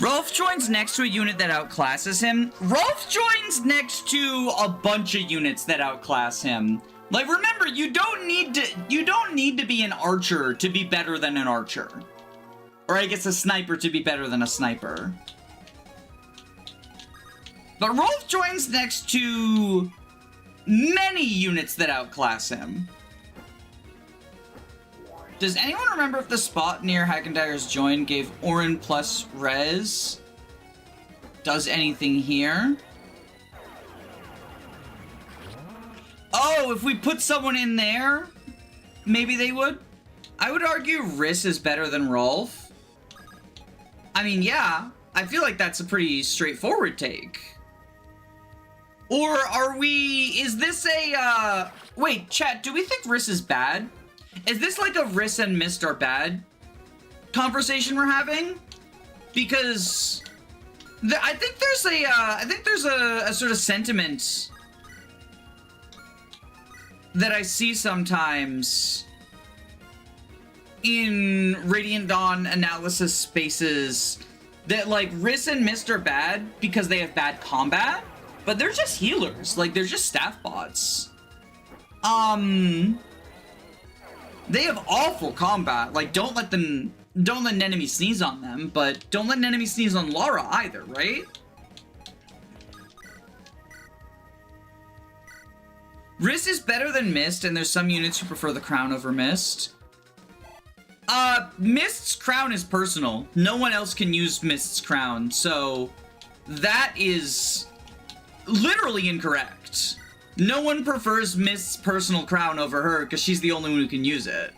Rolf joins next to a unit that outclasses him. Rolf joins next to a bunch of units that outclass him. Like, remember, you don't need to be an archer to be better than an archer. Or I guess a sniper to be better than a sniper. But Rolf joins next to many units that outclass him. Does anyone remember if the spot near Hackendire's join gave Orin plus res? Does anything here? Oh, if we put someone in there, maybe they would? I would argue Riss is better than Rolf. I mean, yeah, I feel like that's a pretty straightforward take. Or are we, is this a, wait, chat, do we think Riss is bad? Is this like a Riss and Mist are bad conversation we're having? Because I think there's a sort of sentiment that I see sometimes in Radiant Dawn analysis spaces that like Riss and Mist are bad because they have bad combat, but they're just healers. Like they're just staff bots. They have awful combat. Like, don't let an enemy sneeze on them, but don't let an enemy sneeze on Lara either, right? Riss is better than Mist, and there's some units who prefer the crown over Mist. Mist's crown is personal. No one else can use Mist's crown, so that is literally incorrect. No one prefers Mist's personal crown over her because she's the only one who can use it.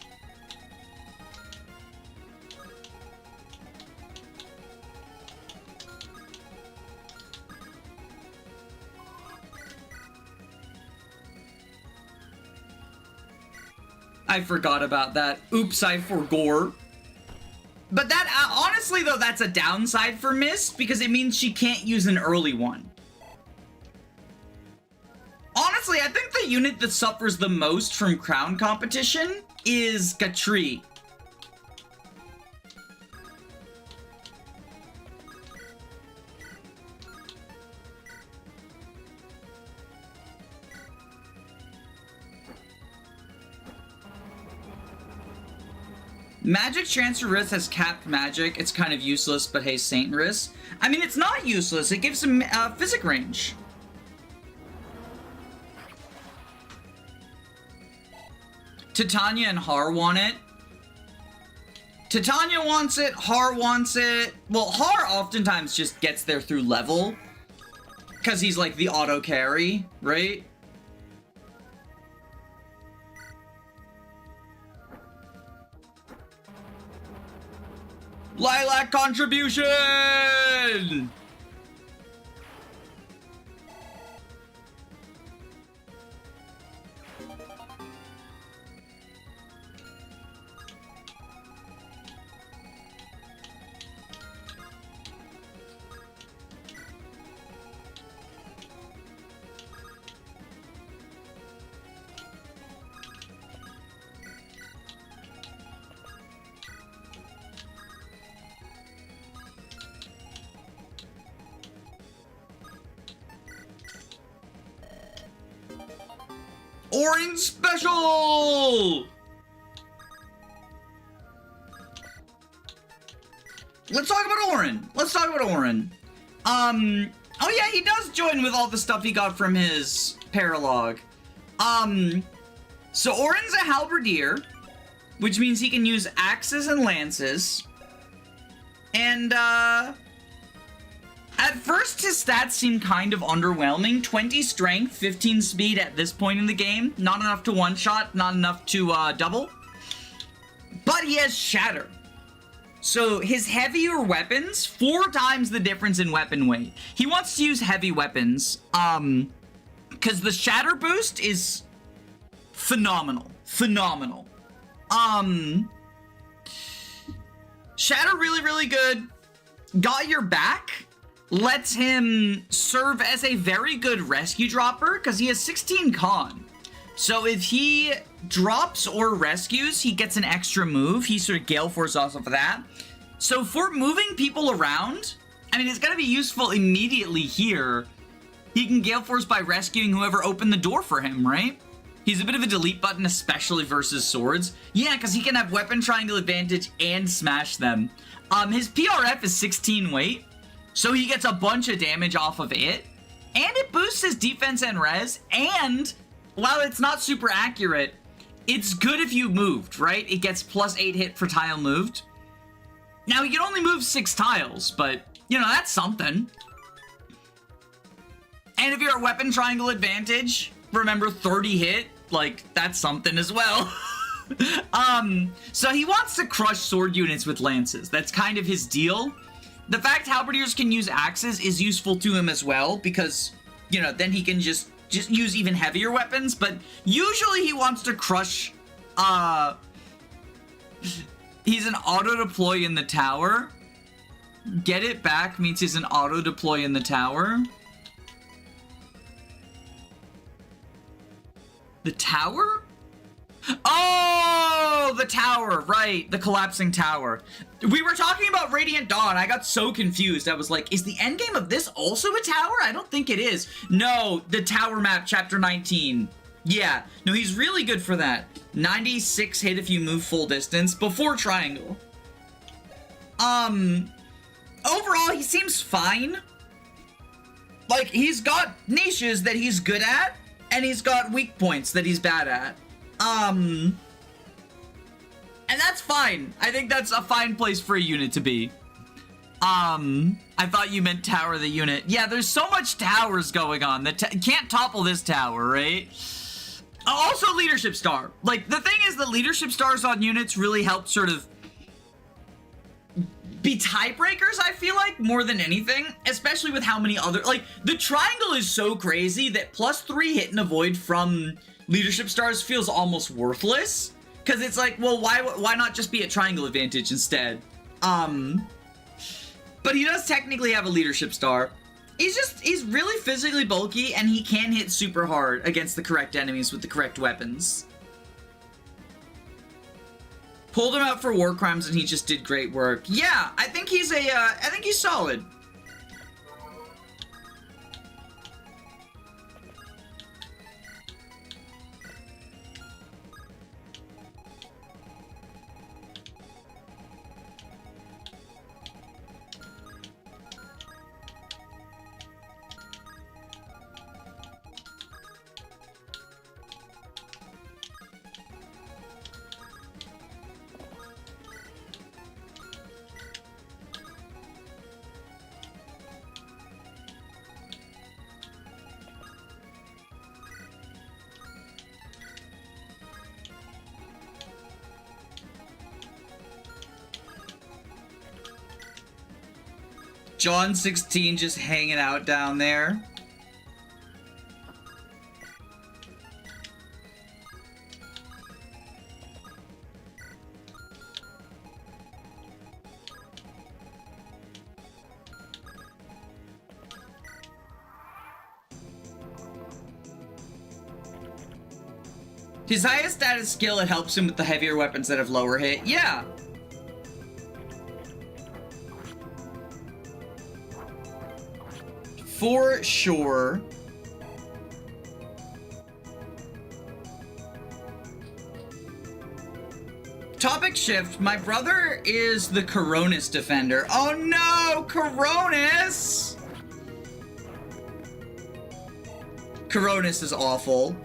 I forgot about that. Oops, I forgore. But that, honestly though, that's a downside for Mist because it means she can't use an early one. Honestly, I think the unit that suffers the most from crown competition is Gatri. Magic Transfer Riss has capped magic. It's kind of useless, but hey, Saint Riss. I mean, it's not useless. It gives him physic range. Titania and Har want it. Titania wants it, Har wants it. Well, Har oftentimes just gets there through level. Because he's like the auto carry, right? Lilac contribution! Orange Special! Let's talk about Orin. Let's talk about Orin. Oh yeah, he does join with all the stuff he got from his paralog. So Orin's a halberdier, which means he can use axes and lances. And, at first, his stats seem kind of underwhelming. 20 strength, 15 speed at this point in the game. Not enough to one-shot, not enough to, double. But he has Shatter. So his heavier weapons, 4 times the difference in weapon weight. He wants to use heavy weapons, because the Shatter boost is phenomenal. Phenomenal. Shatter really, really good. Got your back. Lets him serve as a very good rescue dropper because he has 16 con. So if he drops or rescues, he gets an extra move. He sort of Gale Force off of that. So for moving people around, I mean, it's going to be useful immediately here. He can Gale Force by rescuing whoever opened the door for him, right? He's a bit of a delete button, especially versus swords. Yeah, because he can have weapon triangle advantage and smash them. His PRF is 16 weight, so he gets a bunch of damage off of it. And it boosts his defense and res, and while it's not super accurate, it's good if you moved, right? It gets +8 hit for tile moved. Now, you can only move 6 tiles, but, you know, that's something. And if you're a weapon triangle advantage, remember 30 hit, like, that's something as well. So he wants to crush sword units with lances. That's kind of his deal. The fact halberdiers can use axes is useful to him as well, because, you know, then he can just use even heavier weapons, but usually he wants to crush, he's an auto-deploy in the tower. Get it back means he's an auto-deploy in the tower. The tower? Oh, the tower, right. The collapsing tower. We were talking about Radiant Dawn. I got so confused. I was like, is the endgame of this also a tower? I don't think it is. No, the tower map, chapter 19. Yeah, no, he's really good for that. 96 hit if you move full distance before triangle. Overall, he seems fine. Like, he's got niches that he's good at, and he's got weak points that he's bad at. And that's fine. I think that's a fine place for a unit to be. I thought you meant tower the unit. Yeah, there's so much towers going on that can't topple this tower, right? Also, leadership star. Like, the thing is, the leadership stars on units really help sort of be tiebreakers, I feel like, more than anything, especially with how many other, like, the triangle is so crazy that +3 hit and avoid from leadership stars feels almost worthless, because it's like, well, why not just be a triangle advantage instead? But he does technically have a leadership star. He's really physically bulky, and he can hit super hard against the correct enemies with the correct weapons. Pulled him out for war crimes, and he just did great work. Yeah, I think he's solid. John 16 just hanging out down there. His highest status skill, it helps him with the heavier weapons that have lower hit. Yeah. For sure. Topic shift. My brother is the Coronis defender. Oh no, Coronis! Coronis is awful.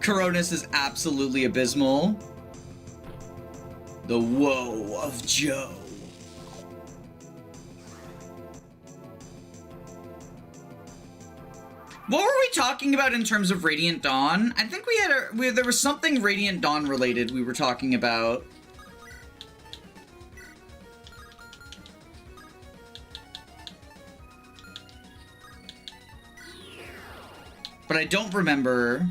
Coronis is absolutely abysmal. The woe of Joe. What were we talking about in terms of Radiant Dawn? I think there was something Radiant Dawn related we were talking about. But I don't remember.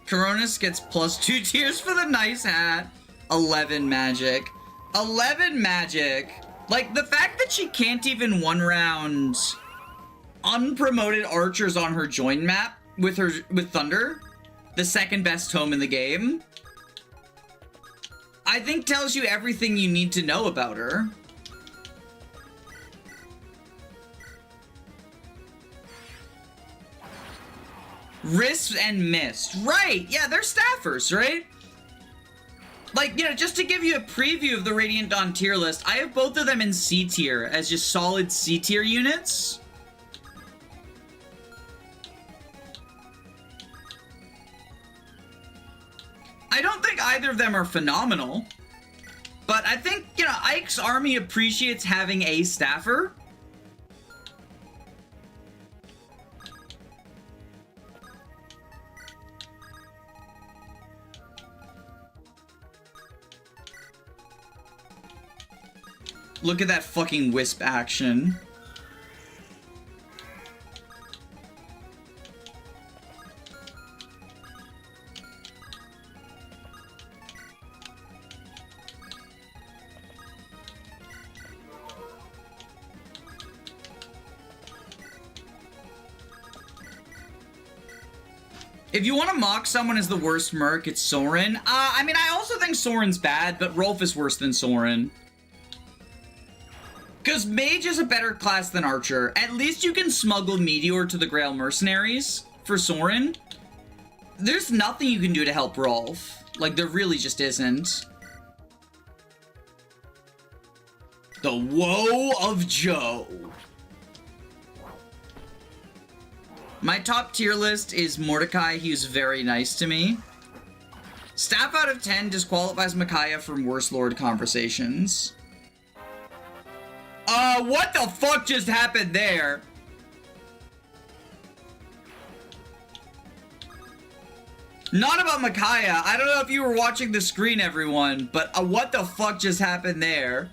Coronis gets +2 tiers for the nice hat. 11 magic. 11 magic. Like, the fact that she can't even one-round unpromoted archers on her join map with Thunder, the second best home in the game, I think tells you everything you need to know about her. Risk and Mist. Right, yeah, they're staffers, right? Like, you know, just to give you a preview of the Radiant Dawn tier list, I have both of them in C tier as just solid C tier units. I don't think either of them are phenomenal, but I think, you know, Ike's army appreciates having a staffer. Look at that fucking wisp action. If you want to mock someone as the worst merc, it's Soren. I mean, I also think Soren's bad, but Rolf is worse than Soren. Because Mage is a better class than Archer. At least you can smuggle Meteor to the Grail Mercenaries for Soren. There's nothing you can do to help Rolf. Like, there really just isn't. The Woe of Joe. My top tier list is Mordecai. He was very nice to me. Staff out of 10 disqualifies Micaiah from Worst Lord conversations. What the fuck just happened there? Not about Micaiah. I don't know if you were watching the screen, everyone, but what the fuck just happened there?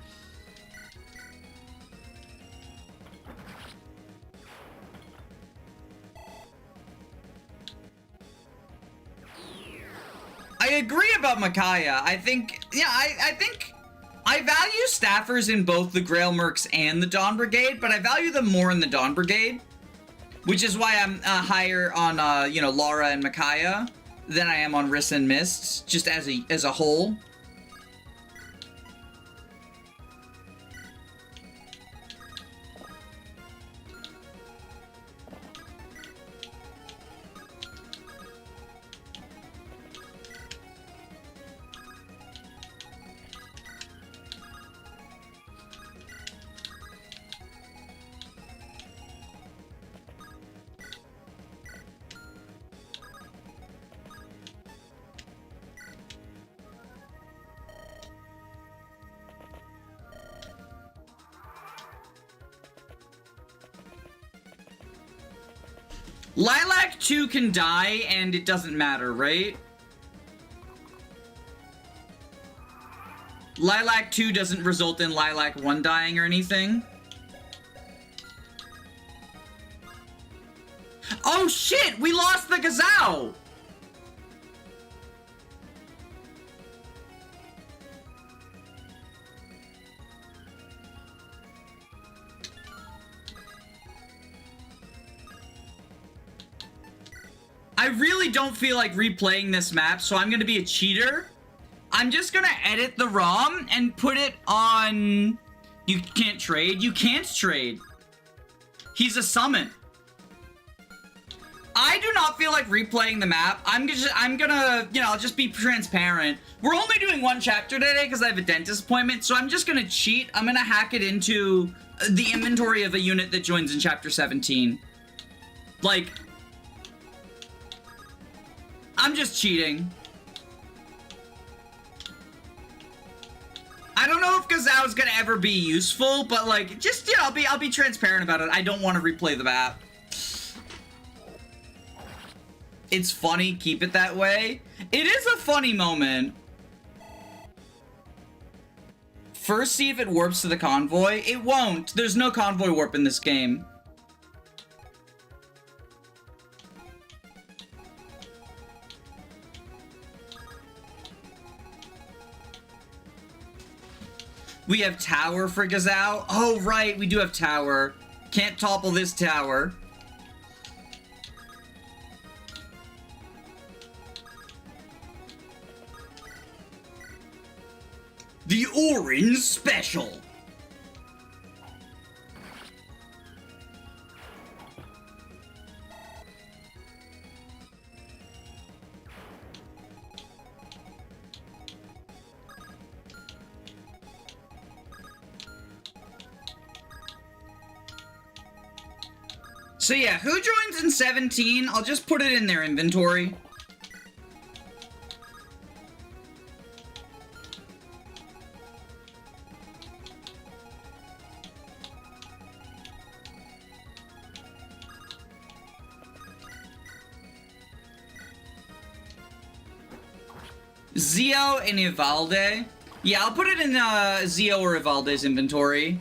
I agree about Micaiah. I think, yeah, I think I value staffers in both the Grail Mercs and the Dawn Brigade, but I value them more in the Dawn Brigade, which is why I'm higher on, you know, Lara and Micaiah than I am on Riss and Mist, just as a whole. Lilac 2 can die, and it doesn't matter, right? Lilac 2 doesn't result in Lilac 1 dying or anything. Oh shit! We lost the Gazelle! I really don't feel like replaying this map, so I'm gonna be a cheater. I'm just gonna edit the ROM and put it on... You can't trade. You can't trade. He's a summon. I do not feel like replaying the map. I'm gonna, you know, I'll just be transparent. We're only doing one chapter today because I have a dentist appointment, so I'm just gonna cheat. I'm gonna hack it into the inventory of a unit that joins in chapter 17. Like... I'm just cheating. I don't know if Gazao's gonna ever be useful, but like, just, you know, I'll be transparent about it. I don't want to replay the map. It's funny, keep it that way. It is a funny moment. First, see if it warps to the convoy. It won't. There's no convoy warp in this game. We have tower for Gazao. Oh, right, we do have tower. Can't topple this tower. The Orange Special. So yeah, who joins in 17? I'll just put it in their inventory. Zio and Ivalde. Yeah, I'll put it in Zio or Ivalde's inventory.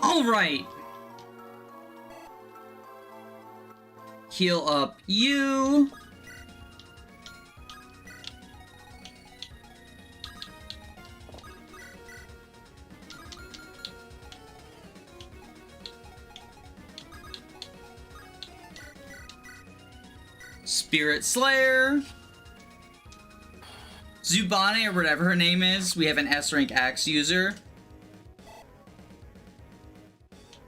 Alright. Heal up you. Spirit Slayer. Zubane, or whatever her name is. We have an S-rank axe user.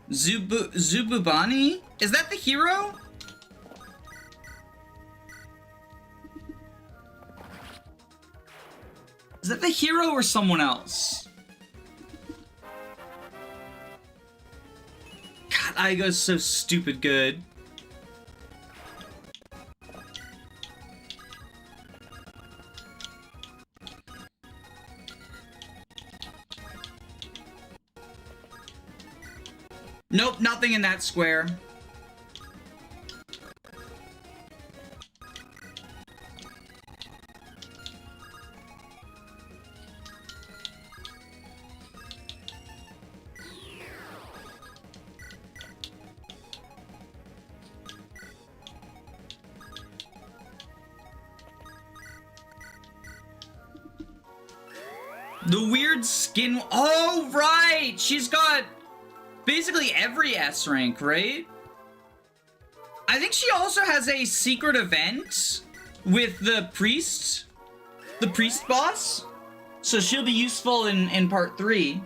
Zububani? Is that the hero? Is that the hero or someone else? God, Aigo's so stupid good. Nope, nothing in that square. The weird skin. Oh, right! She's got basically every S rank, right? I think she also has a secret event with the priest boss. So she'll be useful in part 3.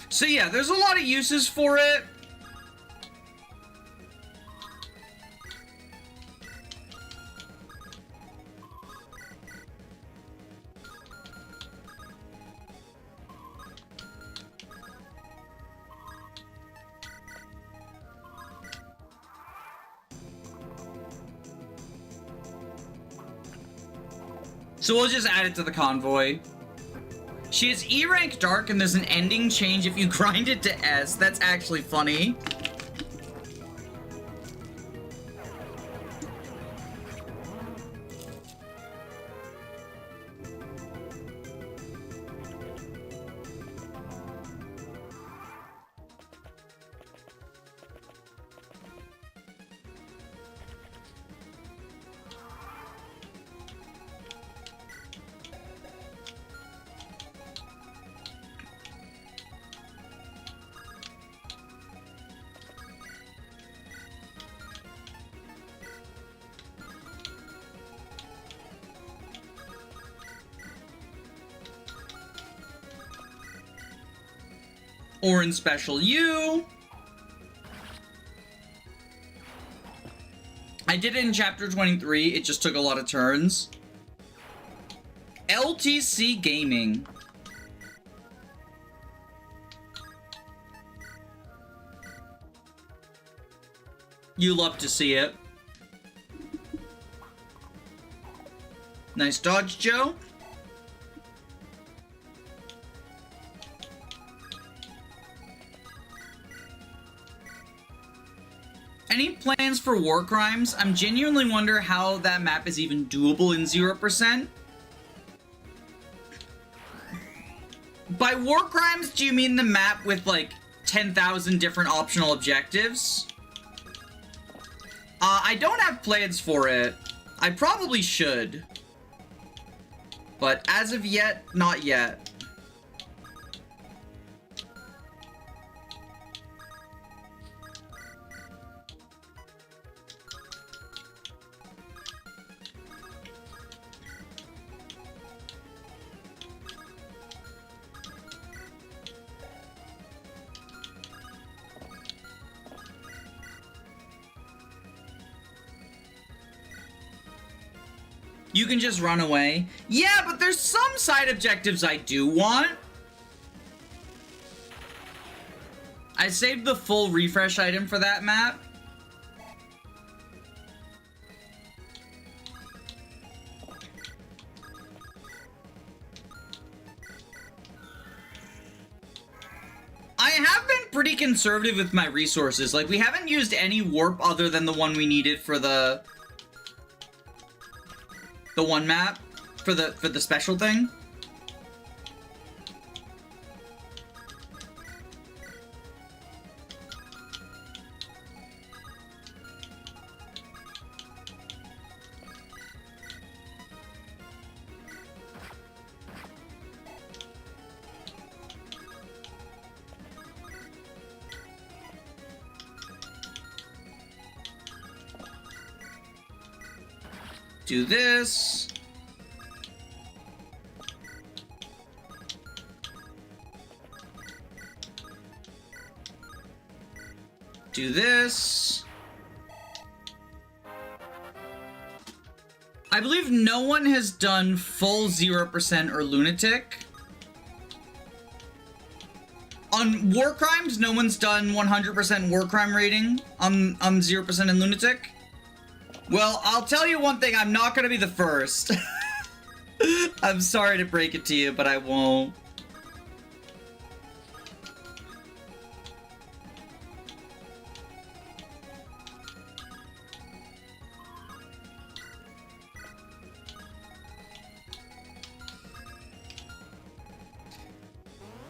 So yeah, there's a lot of uses for it. So we'll just add it to the convoy. She is E rank dark and there's an ending change if you grind it to S. That's actually funny. Or in Special U. I did it in Chapter 23. It just took a lot of turns. LTC Gaming. You love to see it. Nice dodge, Joe. Any plans for War Crimes? I'm genuinely wonder how that map is even doable in 0%. By War Crimes, do you mean the map with like 10,000 different optional objectives? I don't have plans for it. I probably should. But as of yet, not yet. You can just run away. Yeah, but there's some side objectives I do want. I saved the full refresh item for that map. I have been pretty conservative with my resources. Like, we haven't used any warp other than the one we needed for the one map for the special thing. Do this. Do this. I believe no one has done full 0% or Lunatic. On War Crimes, no one's done 100% War Crime rating on 0% and Lunatic. Well, I'll tell you one thing, I'm not gonna be the first. I'm sorry to break it to you, but I won't.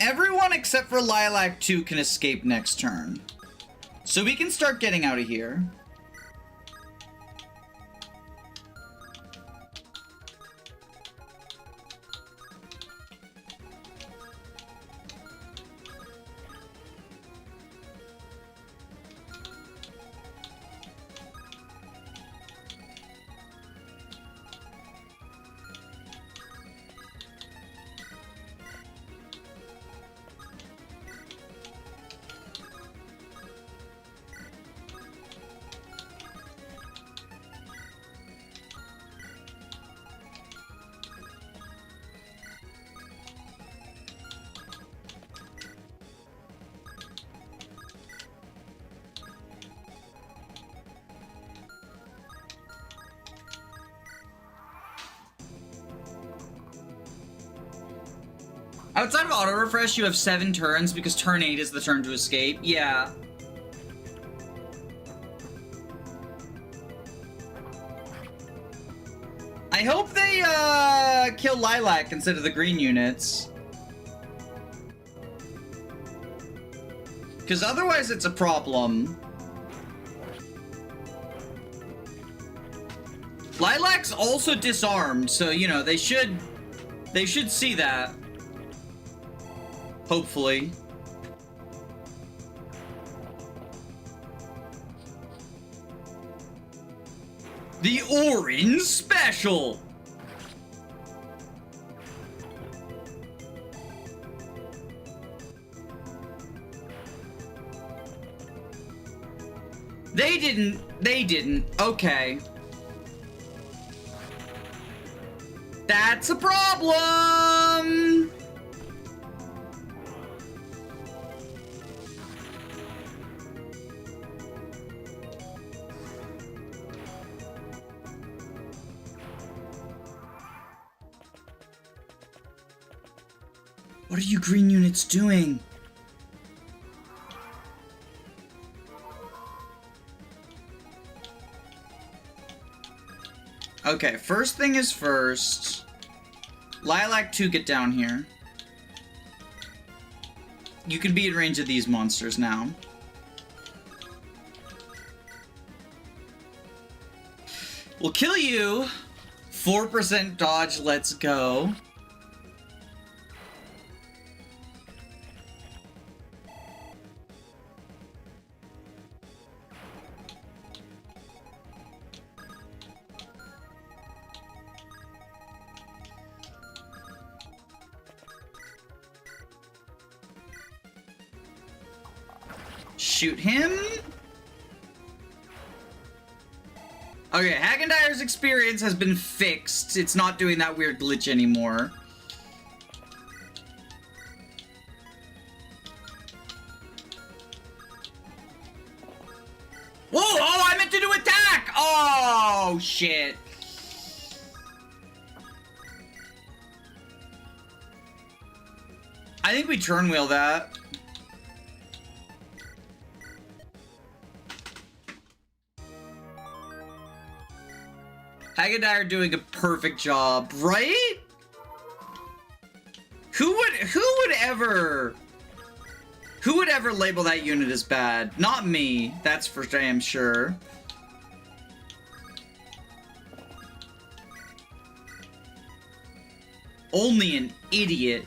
Everyone except for Lilac 2 can escape next turn. So we can start getting out of here. Outside of auto refresh, you have 7 turns because turn 8 is the turn to escape. Yeah. I hope they kill Lilac instead of the green units. Because otherwise it's a problem. Lilac's also disarmed, so you know, they should see that. Hopefully. The Orange Special! They didn't. Okay. That's a problem! What are you green units doing? Okay, first thing is first. Lilac 2, get down here. You can be in range of these monsters now. We'll kill you. 4% dodge, let's go. Shoot him. Okay, Hagendire's experience has been fixed. It's not doing that weird glitch anymore. Whoa! Oh, I meant to do attack! Oh, shit. I think we turn wheel that. Hagendire doing a perfect job, right? Who would ever label that unit as bad? Not me, that's for damn sure. Only an idiot.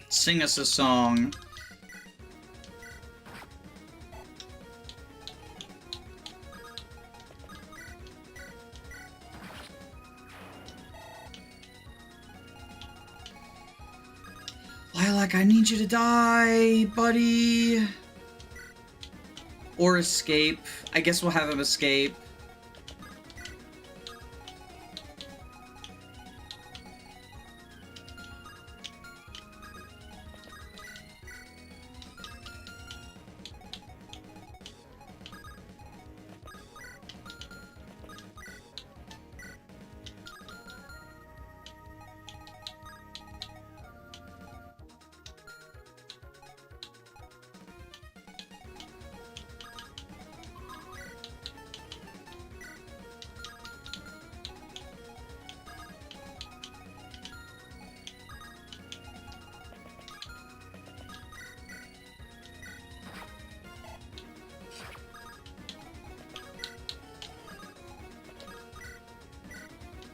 Sing us a song. Lilac, I need you to die, buddy. Or escape. I guess we'll have him escape.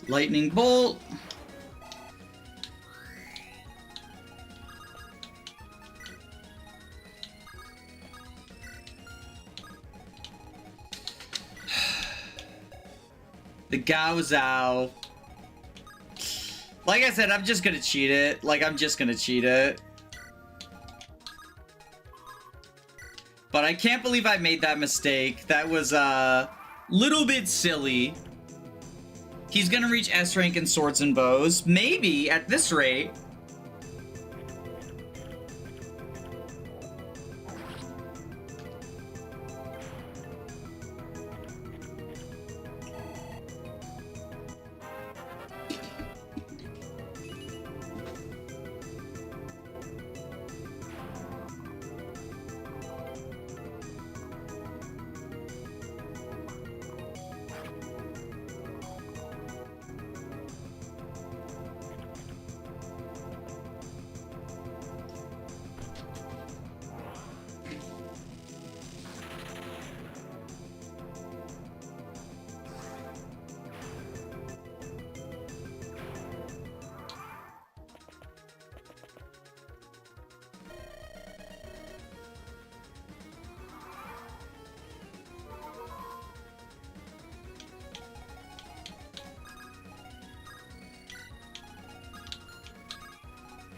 Lightning bolt. The Gao Zhao. Like I said, I'm just gonna cheat it. Like, I'm just gonna cheat it. But I can't believe I made that mistake. That was a little bit silly. He's gonna reach S rank in swords and bows. Maybe, at this rate.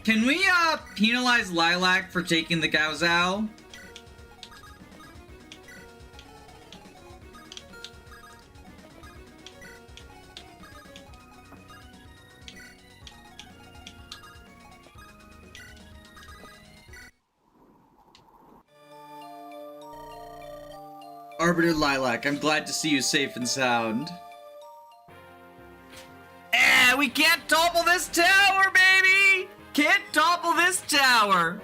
Can we, penalize Lilac for taking the Gaozao? Arbiter Lilac, I'm glad to see you safe and sound. We can't topple this tower, baby! Can't topple this tower!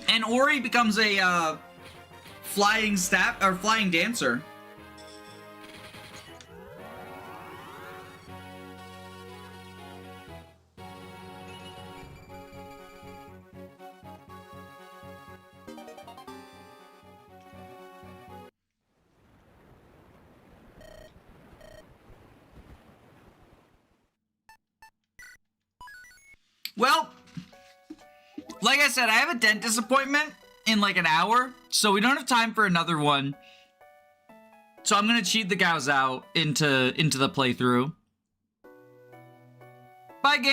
And Ori becomes a, flying staff, or flying dancer. Well, like I said, I have a dentist appointment in like an hour, so we don't have time for another one. So I'm gonna cheat the Gaozao into the playthrough. Bye, game.